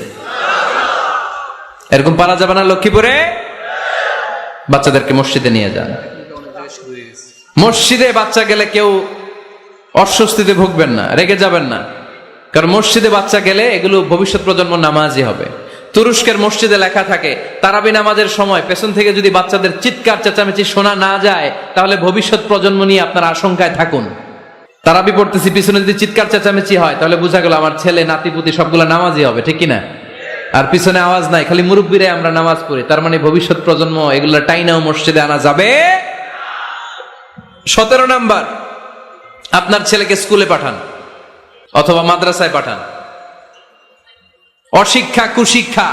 এরকম পারা যাবে না লক্ষ্মীপুরে? বাচ্চাদেরকে মসজিদে নিয়ে যান। মসজিদে বাচ্চা গেলে কেউ অস্বস্তিতে ভুগবেন না, রেগে যাবেন না, কারণ মসজিদে বাচ্চা গেলে এগুলো ভবিষ্যৎ প্রজন্ম নামাজি হবে। তুরস্কের মসজিদে লেখা থাকে, তারাবি নামাজের সময় পেছন থেকে যদি বাচ্চাদের চিৎকার চেঁচামেচি শোনা না যায়, তাহলে ভবিষ্যৎ প্রজন্ম নিয়ে আপনার আশঙ্কায় থাকুন। তারাবি পড়তেছি, পিছনে যদি চিৎকার চেঁচামেচি হয়, তাহলে বোঝা গেল আমার ছেলে নাতিপুতি সবগুলো নামাজি হবে, ঠিক কিনা? আর পিছনে আওয়াজ নাই, খালি মুরব্বীরে আমরা নামাজ পড়ি, তার মানে ভবিষ্যৎ প্রজন্ম এগুলো টাইনাও মসজিদে আনা যাবে। 17 নাম্বার, আপনার ছেলেকে স্কুলে পাঠান অথবা মাদ্রাসায় পাঠান। অশিক্ষা, কুশিক্ষা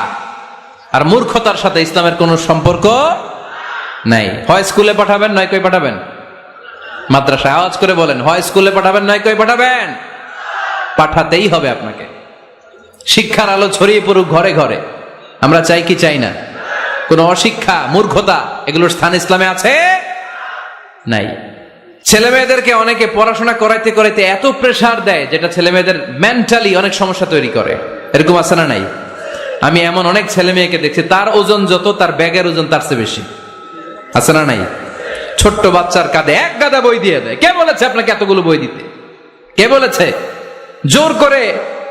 আর মূর্খতার সাথে ইসলামের কোনো সম্পর্ক নাই। হয় স্কুলে পাঠাবেন, নয় কই পাঠাবেন মাদ্রাসায়। আওয়াজ করে বলেন, হয় স্কুলে পাঠাবেন, নয় কই পাঠাবেন। পাঠাতেই হবে আপনাকে। শিক্ষার আলো ছড়িয়ে পড়ুক ঘরে ঘরে, আমরা চাই কি চাই না? কোন অশিক্ষা, মূর্খতা এগুলোর স্থান ইসলামে আছে? নাই। ছেলে মেয়েদেরকে অনেকে পড়াশোনা করাইতে করাইতে এত প্রেসার দেয়, যেটা ছেলে মেয়েদের মেন্টালি অনেক সমস্যা তৈরি করে। এরকম আছে না নাই? আমি এমন অনেক ছেলে মেয়েকে দেখছি, তার ওজন যত, তার ব্যাগের ওজন তার চেয়ে বেশি। আছে না নাই? ছোট্ট বাচ্চার কাঁধে এক গাদা বই দিয়ে দেয়। কে বলেছে আপনাকে এতগুলো বই দিতে? কে বলেছে? জোর করে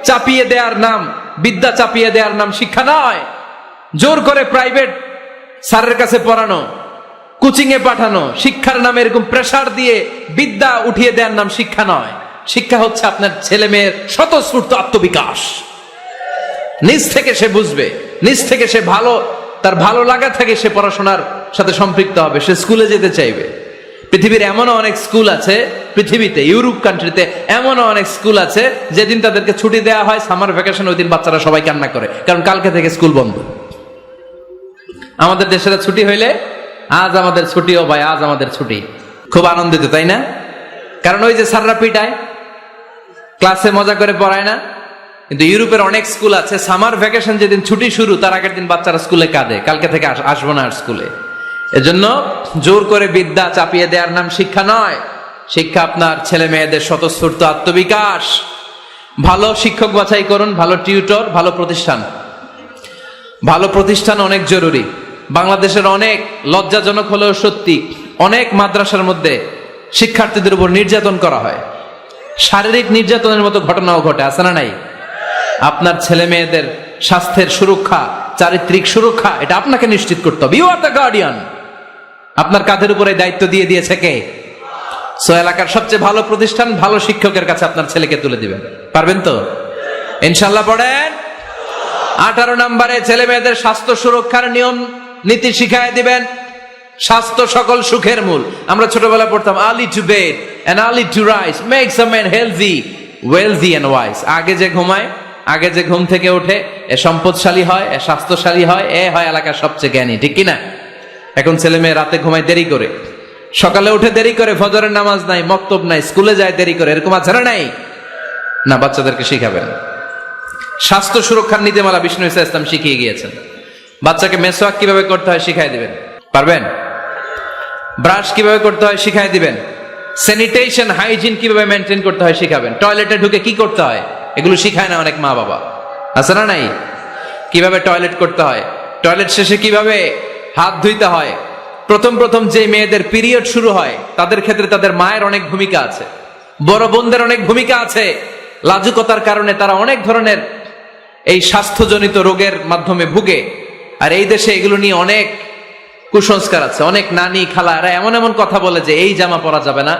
চাপিয়ে দেওয়ার নাম, বিদ্যা চাপিয়ে দেওয়ার নাম শিক্ষা নয়। জোর করে প্রাইভেট স্যারের কাছে পড়ানো, কোচিং এ পাঠানো, শিক্ষার নামে এরকম প্রেসার দিয়ে বিদ্যা উঠিয়ে দেওয়ার নাম শিক্ষা নয়। শিক্ষা হচ্ছে আপনার ছেলে মেয়ের স্বতঃস্ফূর্ত আত্মবিকাশ। নিজ থেকে সে বুঝবে, নিজ থেকে সে তার ভালো লাগা থেকে সে পড়াশোনার সাথে সম্পৃক্ত হবে, সে স্কুলে যেতে চাইবে। পৃথিবীর এমনও অনেক স্কুল আছে, পৃথিবীতে ইউরোপ কান্ট্রিতে এমনও অনেক স্কুল আছে, যেদিন তাদেরকে ছুটি দেওয়া হয় সামার ভ্যাকেশন, ওই দিন বাচ্চারা সবাই কান্না করে, কারণ কালকে থেকে স্কুল বন্ধ। আমাদের দেশের ছুটি হইলে আজ আমাদের ছুটি, ও ভাই আজ আমাদের ছুটি, খুব আনন্দিত, তাই না? কারণ ওই যে স্যাররা পিটায়, ক্লাসে মজা করে পড়ায় না, কিন্তু ইউরোপের অনেক স্কুল আছে, সামার ভ্যাকেশন যেদিন ছুটি শুরু তার আগের দিন বাচ্চারা স্কুলে কাঁদে, কালকে থেকে আসবো না আর স্কুলে। এজন্য জোর করে বিদ্যা চাপিয়ে দেওয়ার নাম শিক্ষা নয়। শিক্ষা আপনার ছেলে মেয়েদের স্বতঃস্ফূর্ত আত্মবিকাশ। ভালো শিক্ষক বাছাই করুন, ভালো টিউটর, ভালো প্রতিষ্ঠান। ভালো প্রতিষ্ঠান অনেক জরুরি। বাংলাদেশের অনেক লজ্জাজনক হলেও সত্যি, অনেক মাদ্রাসার মধ্যে শিক্ষার্থীদের উপর নির্যাতন করা হয়, শারীরিক নির্যাতনের মতো ঘটনাও ঘটে, আছে না নাই? আপনার ছেলে মেয়েদের স্বাস্থ্যের সুরক্ষা, চারিত্রিক সুরক্ষা, এটা আপনাকে নিশ্চিত করতে হবে। You are the guardian. আপনার কাঁধের উপরে দায়িত্ব দিয়ে দিয়েছে কে? সো এলাকার সবচেয়ে ভালো প্রতিষ্ঠান, ভালো শিক্ষকের কাছে আপনার ছেলেকে তুলে দিবেন। পারবেন তো? ইনশাল্লাহ। পড়েন। 18 নম্বরে ছেলে মেয়েদের স্বাস্থ্য সুরক্ষার নিয়ম নীতি শিখায় দিবেন। স্বাস্থ্য সকল সুখের মূল। আমরা ছোটবেলায় পড়তাম early to bed and early to rise makes a man healthy, wealthy and wise. আগে যে ঘুমায়, আগে যে ঘুম থেকে ওঠে, এ সম্পদশালী হয়, এ স্বাস্থ্যশালী হয়, এ হয় এলাকার সবচেয়ে জ্ঞানী, ঠিক কিনা? এখন ছেলে মেয়ে রাতে ঘুমায় দেরি করে, সকালে উঠে দেরি করে, ফজরের নামাজ নাই, মক্তব নাই, স্কুলে যায় দেরি করে, এরকম আছে না নাই? না, বাচ্চাদেরকে শিখাবেন। স্বাস্থ্য সুরক্ষার নীতিমালা বিষ্ণু ঈসা ইসলাম শিখিয়ে গিয়েছেন। বাচ্চাকে মেসওয়াক কিভাবে করতে হয় শিখাই দিবেন। পারবেন? ব্রাশ কিভাবে করতে হয় শিখাই দিবেন। স্যানিটেশন, হাইজিন কিভাবে মেনটেন করতে হয় শিখাবেন। টয়লেটে ঢুকে কি করতে হয় এগুলো শিখায় না অনেক মা বাবা, আছে না নাই? কিভাবে টয়লেট করতে হয়, টয়লেট শেষে কিভাবে হাত ধুইতে হয়। প্রথম যে মেয়েদের পিরিয়ড শুরু হয় তাদের ক্ষেত্রে তাদের মায়ের অনেক ভূমিকা আছে, বড় বোনদের অনেক ভূমিকা আছে। লাজুকতার কারণে তারা অনেক ধরনের এই স্বাস্থ্যজনিত রোগের মাধ্যমে ভুগে। আর এই দেশে এগুলো নিয়ে অনেক কুসংস্কার আছে। অনেক নানি খালা এরা এমন এমন কথা বলে যে এই জামা পরা যাবে না,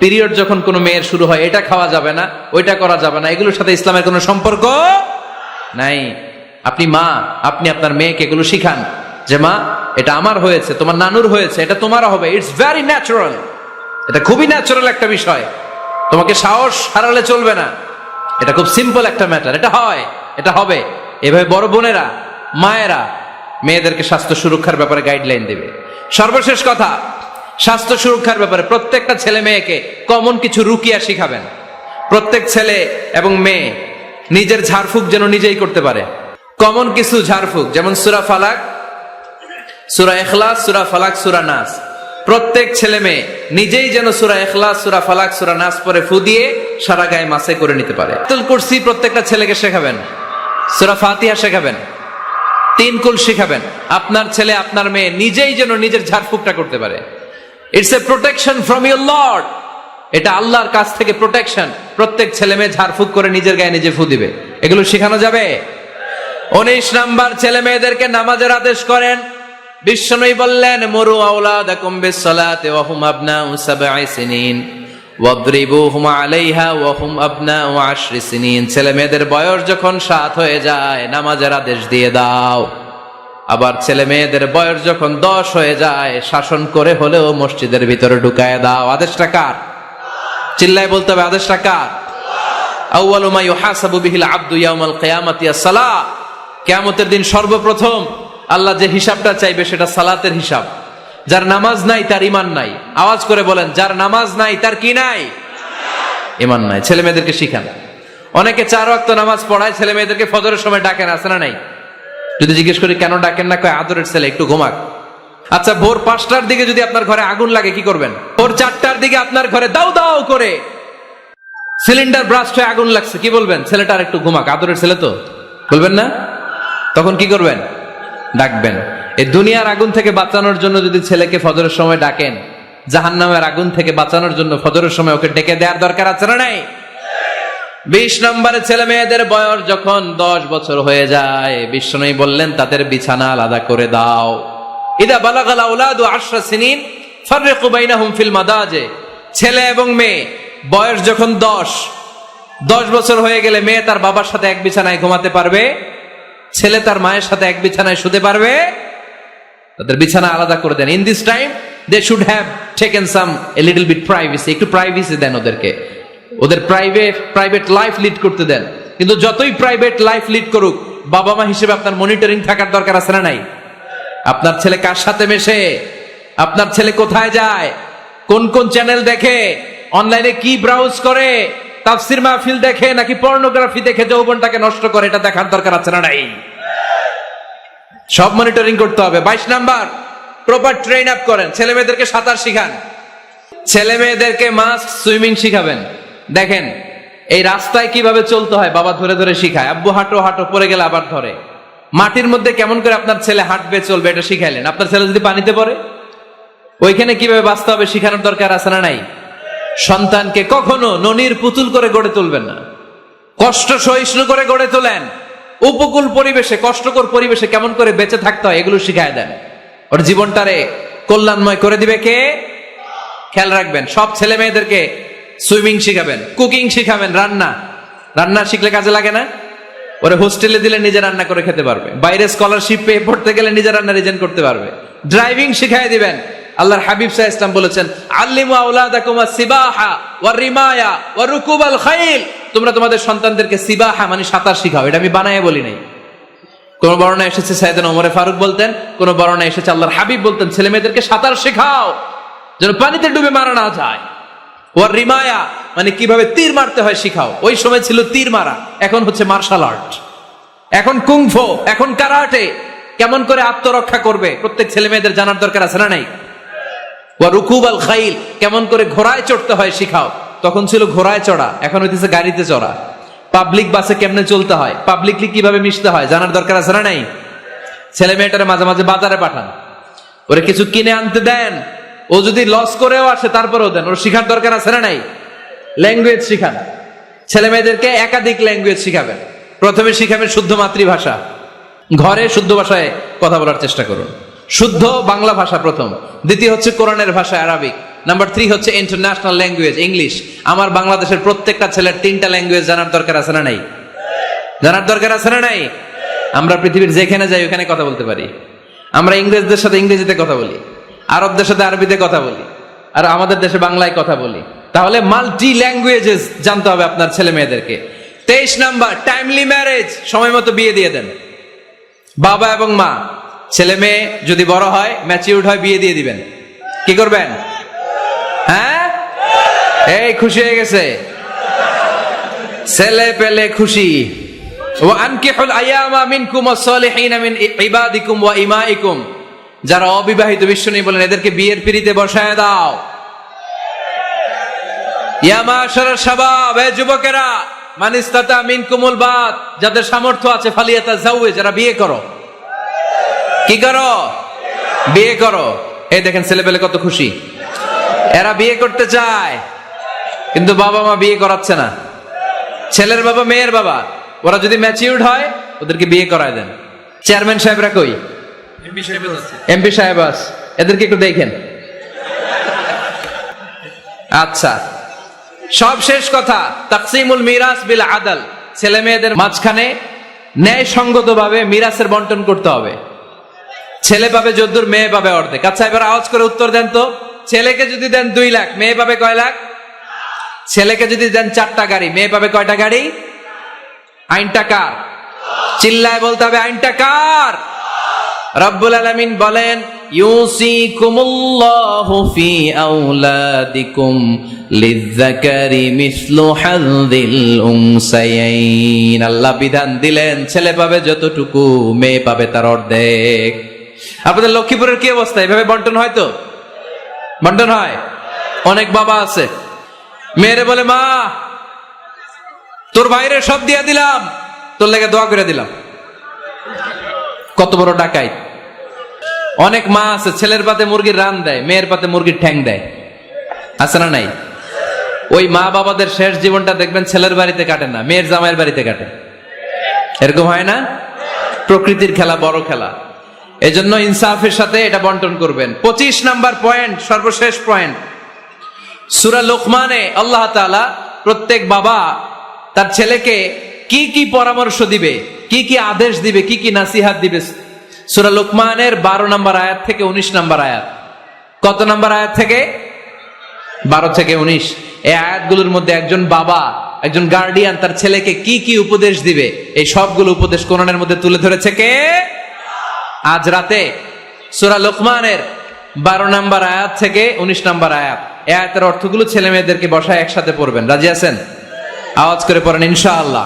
পিরিয়ড যখন কোনো মেয়ের শুরু হয় এটা খাওয়া যাবে না, ওইটা করা যাবে না। এগুলোর সাথে ইসলামের কোনো সম্পর্ক নাই। আপনি মা, আপনি আপনার মেয়েকে এগুলো শিখান যে মা এটা আমার হয়েছে, তোমার নানুর হয়েছে, এটা তোমারও হবে। ইটস ভেরি ন্যাচারাল, এটা খুবই ন্যাচারাল একটা বিষয়। তোমাকে সাহস হারালে চলবে না, এটা খুব সিম্পল একটা ম্যাটার, এটা হয়, এটা হবে। এভাবে বড় বোনেরা, মায়েরা মেয়েদেরকে স্বাস্থ্য সুরক্ষার ব্যাপারে গাইডলাইন দেবে। সর্বশেষ কথা, স্বাস্থ্য সুরক্ষার ব্যাপারে প্রত্যেকটা ছেলে মেয়েকে কমন কিছু রুকিয়া শিখাবেন। প্রত্যেক ছেলে এবং মেয়ে নিজের ঝাড়ফুঁক যেন নিজেই করতে পারে। কমন কিছু ঝাড়ফুঁক, যেমন সূরা ফালাক, সূরা ইখলাস, সূরা ফালাক, সূরা নাস। প্রত্যেক ছেলে মেয়ে নিজেই যেন সূরা ইখলাস, সূরা ফালাক, সূরা নাস পরে ফু দিয়ে সারা গায়ে মাসে করে নিতে পারে। আয়াতুল কুরসি প্রত্যেকটা ছেলেকে শেখাবেন, সূরা ফাতিহা শেখাবেন, 3 কুল শেখাবেন। আপনার ছেলে আপনার মেয়ে নিজেই যেন নিজের ঝাড়ফুঁকটা করতে পারে। It's a protection from your Lord. এটা আল্লাহর কাছ থেকে প্রোটেকশন। প্রত্যেক ছেলে মেয়ে ঝাড়ফুঁক করে নিজের গায়ে নিজে ফু দিবে। এগুলো শেখানো যাবে। 19 নাম্বার, ছেলে মেয়েদেরকে নামাজের আদেশ করেন। বিশ্বনবী বললেন মুরু আওলাদাকুম বিসসালাতি ওয়া হুম আবনাউ 7 সিনিন ওয়াদরিবুহুম আলাইহা ওয়া হুম আবনাউ 10 সিনিন। ছেলে মেয়েদের বয়স যখন 7 হয়ে যায় নামাজের আদেশ দিয়ে দাও। আবার ছেলে মেয়েদের বয়স যখন 10 হয়ে যায় শাসন করে হলেও মসজিদের ভিতরে ঢুকায় দাও। আদেশটা কার? চিল্লায় বলতে হবে, আদেশটা কার? আউয়ালু মা ইউহাসাবু বিহিল আবদু ইয়াউমাল কিয়ামাতি আস-সালাহ। কিয়ামতের দিন সর্বপ্রথম আল্লাহ যে হিসাবটা চাইবে সেটা সালাতের হিসাব। যার নামাজ নাই তার ঈমান নাই। আওয়াজ করে বলেন, যার নামাজ নাই তার কি নাই? ঈমান নাই। ছেলে মেয়েদেরকে শিখান। অনেকে 4 ওয়াক্ত নামাজ পড়ায়, ছেলে মেয়েদেরকে ফজরের সময় ডাকেন, আছে না নাই? যদি জিজ্ঞেস করি কেন ডাকেন না, কয় আদরের ছেলে, একটু ঘুমাক। আচ্ছা, ভোর 5টার দিকে যদি আপনার ঘরে আগুন লাগে কি করবেন? ভোর 4টার দিকে আপনার ঘরে দাউ দাউ করে সিলিন্ডার ব্রাস্ট হয়ে আগুন লাগছে, কি বলবেন? ছেলেটা আর একটু ঘুমাক, আদরের ছেলে তো, বলবেন না? তখন কি করবেন? ডাকবেন। এই দুনিয়ার আগুন থেকে বাঁচানোর জন্য যদি ছেলেকে ফজরের সময় ডাকেন, জাহান্নামের আগুন থেকে বাঁচানোর জন্য ফজরের সময় ওকে ডেকে দেওয়ার দরকার আছে না নাই? 20 নম্বরে, ছেলে মেয়েদের বয়স যখন 10 বছর হয়ে যায় বিশ্বনবী বললেন তাদের বিছানা আলাদা করে দাও। ইদা বালাগাল আওলাদু 10 সিনিন ফাররিকু বাইনাহুম ফিল মাদাজি। ছেলে এবং মেয়ে বয়স যখন 10 বছর হয়ে গেলে মেয়ে তার বাবার সাথে এক বিছানায় ঘুমাতে পারবে, ছেলে তার মায়ের সাথে এক বিছানায় শুতে পারবে। তাদের বিছানা আলাদা করে দেন। In this time they should have taken some a little bit privacy. একটু প্রাইভেসি দেন ওদেরকে, ওদের প্রাইভেট লাইফ লিড করতে দেন। কিন্তু যতই প্রাইভেট লাইফ লিড করুক, বাবা মা হিসেবে আপনার মনিটরিং থাকার দরকার আছে না নাই? আপনার ছেলে কার সাথে মেশে, আপনার ছেলে কোথায় যায়, কোন কোন চ্যানেল দেখে, অনলাইনে কি ব্রাউজ করে, তাফসির মাহফিল দেখে নাকি পর্নোগ্রাফি দেখে যৌবনটাকে নষ্ট করে, এটা দেখার দরকার আছে না নাই? সব মনিটরিং করতে হবে। 22 নাম্বার, প্রপার ট্রেন আপ করেন, ছেলে মেয়েদেরকে সাঁতার শিখান, ছেলে মেয়েদেরকে মাস্ট সুইমিং শিখাবেন। দেখেন এই রাস্তায় কিভাবে চলতে হয় বাবা ধরে ধরে শিখায়, আব্বু হাঁটো হাঁটো, পড়ে গেলে আবার ধরে। মাটির মধ্যে কেমন করে আপনার ছেলে হাঁটবে চলবে এটা শিখাইলেন। আপনার ছেলে যদি পানিতে পড়ে, ওইখানে কিভাবে বাঁচতে হবে শিখানোর দরকার আছে না নাই? সন্তানকে কখনো ননির পুতুল করে গড়ে তুলবেন না, কষ্ট সহিষ্ণু করে গড়ে তোলেন। উপকূল পরিবেশে, কষ্টকর পরিবেশে কেমন করে বেঁচে থাকতে হয় এগুলো শিখায় দেন। ওর জীবনটারে কল্যাণময় করে দিবে কে? খেয়াল রাখবেন। সব ছেলে মেয়েদেরকে সুইমিং শিখাবেন, কুকিং শিখাবেন, রান্না শিখলে কাজে লাগে না? ওরে হোস্টেলে দিলে নিজে রান্না করে খেতে পারবে, বাইরে স্কলারশিপ পেয়ে পড়তে গেলে নিজে রান্না রিজেন করতে পারবে। ড্রাইভিং শিখাই দিবেন। আল্লাহর হাবিব সাল্লাল্লাহু আলাইহি ওয়াসাল্লাম বলেছেন, আল্লিমু আওলাদাকুম আস-সিবাহা ওয়া রিমায়া ওয়া রুকুবাল খাইল। তোমরা তোমাদের সন্তানদেরকে সিবাহা মানে সাঁতার শিখাও। এটা আমি বানায়ে বলি নাই। কোন বর্ণনায় এসেছে সাইয়েদনা ওমর ফারুক বলতেন, কোন বর্ণনায় এসেছে আল্লাহর হাবিব বলতেন, ছেলে মেয়েদেরকে সাঁতার শেখাও যেন পানিতে ডুবে মারা না যায়। ওয়া রিমায়া মানে কিভাবে তীর মারতে হয় শিখাও। ওই সময় ছিল তীর মারা, এখন হচ্ছে মার্শাল আর্ট, এখন কুংফু, এখন কারাটে। কেমন করে আত্মরক্ষা করবে প্রত্যেক ছেলে মেয়েদের জানার দরকার আছে না নাই? ওয়া রুকুবাল খাইল, কেমন করে ঘোড়ায় চড়তে হয় শিখাও। তখন ছিল ঘোড়ায় চড়া, এখন হইতেছে গাড়িতে চড়া। পাবলিক বাসে কেমনে চলতে হয়, পাবলিকলি কিভাবে মিশতে হয় জানার দরকার আছে না নাই? ছেলে মেয়েটারে মাঝে মাঝে বাজারে পাঠান, ওরে কিছু কিনে আনতে দেন। ও যদি লস করেও আসে তারপরেও দেন, ওর শিখার দরকার আছে না নাই? ল্যাঙ্গুয়েজ শিখান, ছেলে মেয়েদেরকে একাধিক ল্যাঙ্গুয়েজ শিখাবেন। প্রথমে শিখাবেন শুদ্ধ মাতৃভাষা, ঘরে শুদ্ধ ভাষায় কথা বলার চেষ্টা করুন। শুদ্ধ বাংলা ভাষা প্রথম, দ্বিতীয় হচ্ছে কোরআনের ভাষা আরবিক, নাম্বার 3 হচ্ছে ইন্টারন্যাশনাল ল্যাঙ্গুয়েজ ইংলিশ। আমার বাংলাদেশের প্রত্যেকটা ছেলের 3টা ল্যাঙ্গুয়েজ জানার দরকার আছে না নাই? জানার দরকার আছে না নাই? আমরা পৃথিবীর যেখানে যাই ওখানে কথা বলতে পারি। আমরা ইংরেজদের সাথে ইংরেজিতে কথা বলি, আরবদের সাথে আরবিতে কথা বলি, আর আমাদের দেশে বাংলায় কথা বলি। তাহলে মাল্টি ল্যাঙ্গুয়েজেস জানতে হবে আপনার ছেলে মেয়েদেরকে। 23 নাম্বার, টাইমলি ম্যারেজ, সময় মতো বিয়ে দিয়ে দেন। বাবা এবং মা, ছেলে মেয়ে যদি বড় হয়, ম্যাচিউরড হয়, বিয়ে দিয়ে দিবেন। কি করবেন? হ্যাঁ, এই খুশি হয়ে গেছে, ছেলে পেলে খুশি। ওয়া আনকিহুল আয়ামা মিনকুম ওয়াস-সালিহিনা মিন ইবাদিকুম ওয়া ইমাইকুম। যারা অবিবাহিত, বিশ্বনবী বলেন এদেরকে বিয়ের পিঁড়িতে বসায় দাও। ইয়া মাশারাশ শাবাব, এই যুবকেরা, মান ইসতাতা মিনকুমুল বাত, যাদের সামর্থ্য আছে, ফালিয়াতাযাওয়াজ, যারা বিয়ে করো। কি করো? বিয়ে করো। এই দেখেন ছেলে পেলে কত খুশি, এরা বিয়ে করতে চায় কিন্তু বাবা মা বিয়ে করাচ্ছে না। ছেলের বাবা মেয়ের বাবা, ওরা যদি ম্যাচিউরড হয় ওদেরকে বিয়ে করায় দেন। চেয়ারম্যান সাহেবরা কই? এমপি সাহেব আস, এদেরকে একটু দেখেন। আচ্ছা, সব শেষ কথা, তাকসিমুল মিরাস বিল আদল। ছেলে মেয়েদের মাঝখানে ন্যায়সঙ্গত ভাবে মিরাসের বন্টন করতে হবে। ছেলে পাবে যদ্দুর, মেয়ে পাবে অর্ধেক। আচ্ছা, এবার আওয়াজ করে উত্তর দেন তো, ছেলেকে যদি দেন 2 লাখ, মেয়ে পাবে কয় লাখ? ছেলেকে যদি দেন 4টা গাড়ি, মেয়ে পাবে কয়টা গাড়ি? আইনটা কার? চিল্লায় বলতে হবে, আইনটা কার? রব্বুল আলামিন বলেন, ইউসিকুমুল্লাহু ফি আওলাদিকুম লিযযাকারি মিসলু হাযযিল উনসায়াইন। আল্লাহ বিধান দিলেন, ছেলে পাবে যতটুকু, মেয়ে পাবে তার অর্ধেক। আপনাদের লক্ষ্মীপুরের কি অবস্থা? এভাবে বন্টন হয় তো? বন্টন হয়? অনেক বাবা আছে, মেয়েরে বলে, মা তোর ভাইরে সব দিয়া দিলাম, তোর লেগে দোয়া করে দিলাম। কত বড় ডাকাই! অনেক মা আছে, ছেলের পাতে মুরগির রান দেয়, মেয়ের পাতে মুরগির ঠ্যাং দেয়। আছে না নাই? ওই মা বাবাদের শেষ জীবনটা দেখবেন ছেলের বাড়িতে কাটে না, মেয়ের জামাইয়ের বাড়িতে কাটে। এরকম হয় না? প্রকৃতির খেলা বড় খেলা, এজন্য ইনসাফের সাথে এটা বন্টন করবেন। 25 নাম্বার পয়েন্ট, সর্বশেষ পয়েন্ট, সূরা লোকমানে আল্লাহ তাআলা প্রত্যেক বাবা তার ছেলেকে কি কি পরামর্শ দিবে, কি কি আদেশ দিবে, কি কি নাসিহাত দিবে, সূরা লোকমানের 12 নম্বর আয়াত থেকে 19 নম্বর আয়াত। কত নম্বর আয়াত থেকে? 12 থেকে 19। এই আয়াতগুলোর মধ্যে একজন বাবা, একজন গার্ডিয়ান তার ছেলেকে কি কি উপদেশ দিবে, এই সবগুলো উপদেশ কোরআনের মধ্যে তুলে ধরেছে কে? আজ রাতে সূরা লোকমানের 12 নম্বর আয়াত থেকে 19 নম্বর আয়াত। এই আয়াতের অর্থগুলো ছেলে মেয়েদেরকে বসায় একসাথে পড়বেন। রাজি আছেন? আওয়াজ করে পড়েন ইনশাআল্লাহ।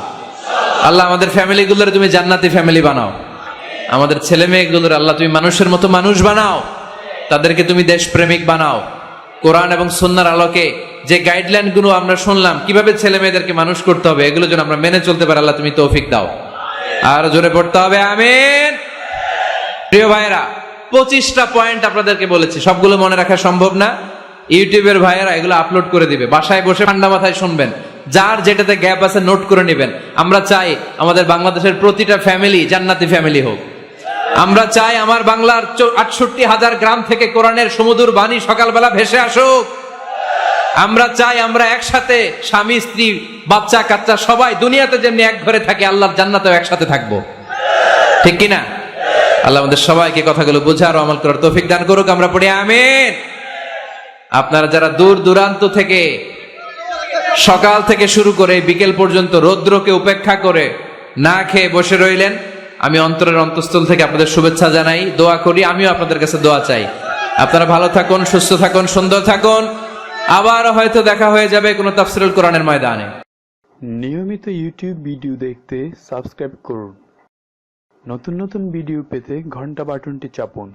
আল্লাহ আমাদের ফ্যামিলি গুলোর তুমি জান্নাতি ফ্যামিলি বানাও, আমাদের ছেলে মেয়েগুলোর আল্লাহ তুমি মানুষের মতো মানুষ বানাও, তাদেরকে তুমি দেশপ্রেমিক বানাও। কোরআন এবং সুন্নাহর আলোকে যে গাইডলাইন গুলো আমরা শুনলাম কিভাবে ছেলে মেয়েদেরকে মানুষ করতে হবে, এগুলো যেন আমরা মেনে চলতে পারি, আল্লাহ তুমি তৌফিক দাও। আর জোরে পড়তে হবে আমিন। প্রিয় ভাইরা, 25টা পয়েন্ট আপনাদেরকে বলেছি, সবগুলো মনে রাখা সম্ভব না। ইউটিউবের ভাইয়েরা এগুলো আপলোড করে দিবে, বাসায় বসে ঠান্ডা মাথায় শুনবেন, যার যেটাতে গ্যাপ আছে নোট করে নেবেন। আমরা চাই আমাদের বাংলাদেশের প্রতিটা ফ্যামিলি জান্নাতি ফ্যামিলি হোক। আমরা চাই আমার বাংলার 68,000 গ্রাম থেকে কোরআনের সুমধুর বাণী সকালবেলা ভেসে আসুক। আমরা চাই আমরা একসাথে স্বামী স্ত্রী বাচ্চা কাচ্চা সবাই দুনিয়াতে যেমনি এক ঘরে থাকে, আল্লাহর জান্নাতেও একসাথে থাকবো, ঠিক কিনা? আল্লাহ আমাদের সবাইকে কথাগুলো বোঝার ও আমল করার তৌফিক দান করুক। আমরা পড়ি আমিন। আপনারা যারা দূর দূরান্ত থেকে সকাল থেকে শুরু করে বিকেল পর্যন্ত রৌদ্রকে উপেক্ষা করে না খেয়ে বসে রইলেন, আমি অন্তরের অন্তঃস্থল থেকে আপনাদের শুভেচ্ছা জানাই, দোয়া করি, আমিও আপনাদের কাছে দোয়া চাই। আপনারা ভালো থাকুন, সুস্থ থাকুন, সুন্দর থাকুন। আবার হয়তো দেখা হয়ে যাবে কোনো তাফসীরুল কোরআনের ময়দানে। নিয়মিত ইউটিউব ভিডিও দেখতে সাবস্ক্রাইব করুন। নতুন নতুন ভিডিও পেতে ঘন্টা বাটনটি চাপুন।